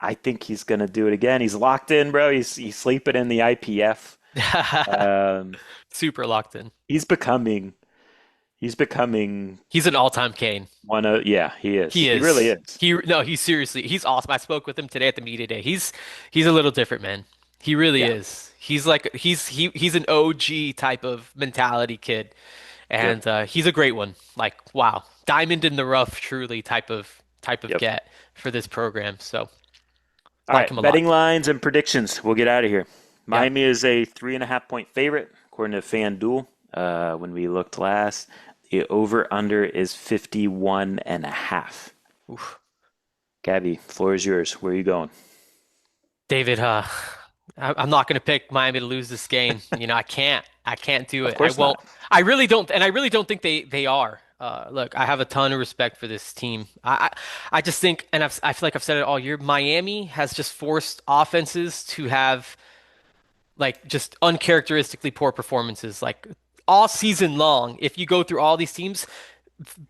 [SPEAKER 1] I think he's going to do it again. He's locked in, bro. He's sleeping in the IPF. Um,
[SPEAKER 2] Super locked in.
[SPEAKER 1] he's becoming he's becoming
[SPEAKER 2] He's an all-time Kane.
[SPEAKER 1] one of yeah, he is.
[SPEAKER 2] He
[SPEAKER 1] He really
[SPEAKER 2] is.
[SPEAKER 1] is.
[SPEAKER 2] He's seriously, he's awesome. I spoke with him today at the media day. He's a little different, man. He really
[SPEAKER 1] Yeah.
[SPEAKER 2] is. He's an OG type of mentality kid.
[SPEAKER 1] Yep.
[SPEAKER 2] And he's a great one. Like, wow. Diamond in the rough, truly type of
[SPEAKER 1] Yep.
[SPEAKER 2] get for this program. So
[SPEAKER 1] All
[SPEAKER 2] like
[SPEAKER 1] right.
[SPEAKER 2] him a lot.
[SPEAKER 1] Betting lines and predictions. We'll get out of here.
[SPEAKER 2] Yeah.
[SPEAKER 1] Miami is a 3.5 point favorite according to FanDuel. When we looked last, the over under is 51.5.
[SPEAKER 2] Oof.
[SPEAKER 1] Gabby, floor is yours. Where are you going?
[SPEAKER 2] David, I'm not going to pick Miami to lose this game. I can't do
[SPEAKER 1] Of
[SPEAKER 2] it. I
[SPEAKER 1] course
[SPEAKER 2] won't.
[SPEAKER 1] not.
[SPEAKER 2] I really don't think they are. Look, I have a ton of respect for this team. I just think, and I feel like I've said it all year. Miami has just forced offenses to have like just uncharacteristically poor performances, like all season long. If you go through all these teams,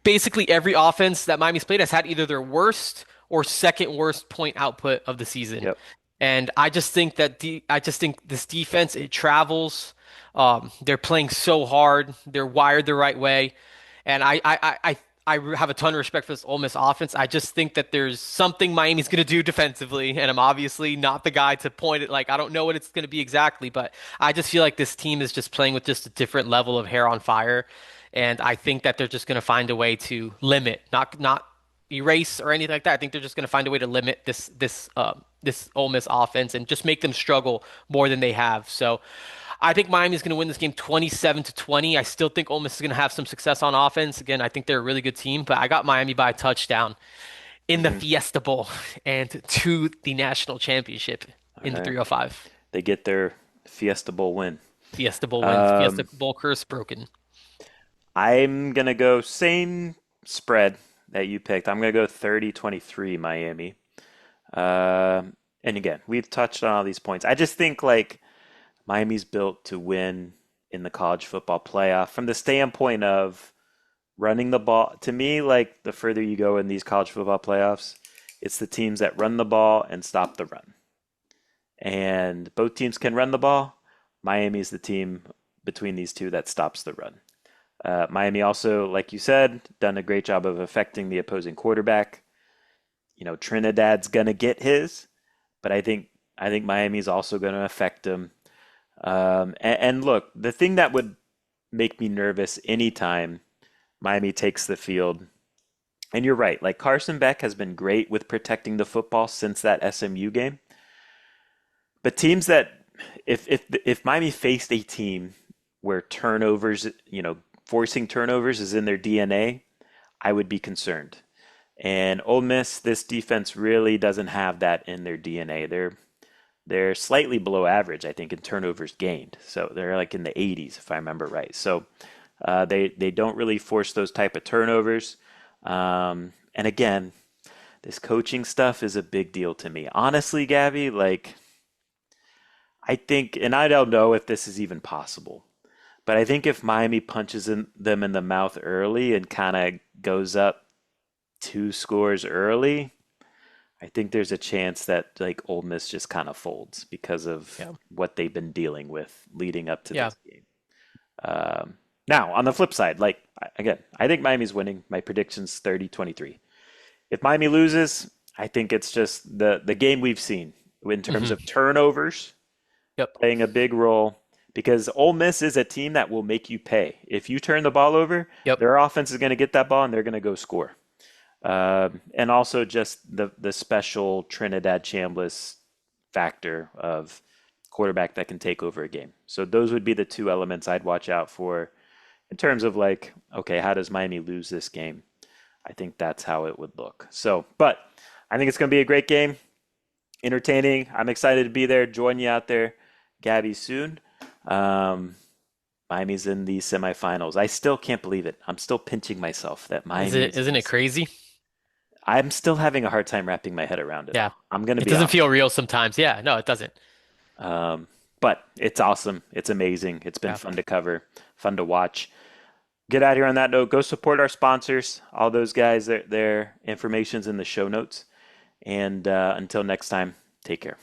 [SPEAKER 2] basically every offense that Miami's played has had either their worst or second worst point output of the season.
[SPEAKER 1] Yep.
[SPEAKER 2] And I just think this defense, it travels. They're playing so hard. They're wired the right way. And I have a ton of respect for this Ole Miss offense. I just think that there's something Miami's going to do defensively, and I'm obviously not the guy to point it. Like I don't know what it's going to be exactly, but I just feel like this team is just playing with just a different level of hair on fire, and I think that they're just going to find a way to limit, not erase or anything like that. I think they're just going to find a way to limit this Ole Miss offense and just make them struggle more than they have. So I think Miami's going to win this game 27-20. I still think Ole Miss is going to have some success on offense. Again, I think they're a really good team, but I got Miami by a touchdown in the
[SPEAKER 1] Hmm.
[SPEAKER 2] Fiesta Bowl and to the national championship
[SPEAKER 1] All
[SPEAKER 2] in the
[SPEAKER 1] right.
[SPEAKER 2] 305.
[SPEAKER 1] They get their Fiesta Bowl win.
[SPEAKER 2] Fiesta Bowl win. Fiesta
[SPEAKER 1] Um,
[SPEAKER 2] Bowl curse broken.
[SPEAKER 1] I'm gonna go same spread that you picked. I'm gonna go 30-23 Miami. And again, we've touched on all these points. I just think like Miami's built to win in the college football playoff from the standpoint of running the ball. To me, like the further you go in these college football playoffs, it's the teams that run the ball and stop the run. And both teams can run the ball. Miami's the team between these two that stops the run. Miami also, like you said, done a great job of affecting the opposing quarterback. Trinidad's gonna get his, but I think Miami's also gonna affect him. And look, the thing that would make me nervous anytime Miami takes the field, and you're right, like Carson Beck has been great with protecting the football since that SMU game. But teams that if Miami faced a team where turnovers, forcing turnovers is in their DNA, I would be concerned. And Ole Miss, this defense really doesn't have that in their DNA. They're slightly below average, I think, in turnovers gained. So they're like in the 80s, if I remember right. So they don't really force those type of turnovers. And again, this coaching stuff is a big deal to me. Honestly, Gabby, like I think, and I don't know if this is even possible, but I think if Miami punches them in the mouth early and kind of goes up two scores early, I think there's a chance that like Ole Miss just kind of folds because of
[SPEAKER 2] Yeah.
[SPEAKER 1] what they've been dealing with leading up to
[SPEAKER 2] Yeah.
[SPEAKER 1] this game. Now, on the flip side, like again, I think Miami's winning. My prediction's 30-23. If Miami loses, I think it's just the game we've seen in terms
[SPEAKER 2] Hmm.
[SPEAKER 1] of turnovers
[SPEAKER 2] Yep.
[SPEAKER 1] playing a big role because Ole Miss is a team that will make you pay. If you turn the ball over,
[SPEAKER 2] Yep.
[SPEAKER 1] their offense is going to get that ball and they're going to go score. And also just the special Trinidad Chambliss factor of quarterback that can take over a game. So those would be the two elements I'd watch out for in terms of like, okay, how does Miami lose this game? I think that's how it would look. So, but I think it's going to be a great game, entertaining. I'm excited to be there, join you out there, Gabby, soon. Um, Miami's in the semifinals. I still can't believe it. I'm still pinching myself that
[SPEAKER 2] Is
[SPEAKER 1] Miami
[SPEAKER 2] it
[SPEAKER 1] is in
[SPEAKER 2] isn't
[SPEAKER 1] the
[SPEAKER 2] it crazy?
[SPEAKER 1] I'm still having a hard time wrapping my head around it
[SPEAKER 2] Yeah.
[SPEAKER 1] all. I'm going to
[SPEAKER 2] It
[SPEAKER 1] be
[SPEAKER 2] doesn't
[SPEAKER 1] honest.
[SPEAKER 2] feel real sometimes. Yeah. No, it doesn't.
[SPEAKER 1] But it's awesome. It's amazing. It's been
[SPEAKER 2] Yeah.
[SPEAKER 1] fun to cover, fun to watch. get out here on that note. Go support our sponsors, all those guys. Their information's in the show notes. And until next time, take care.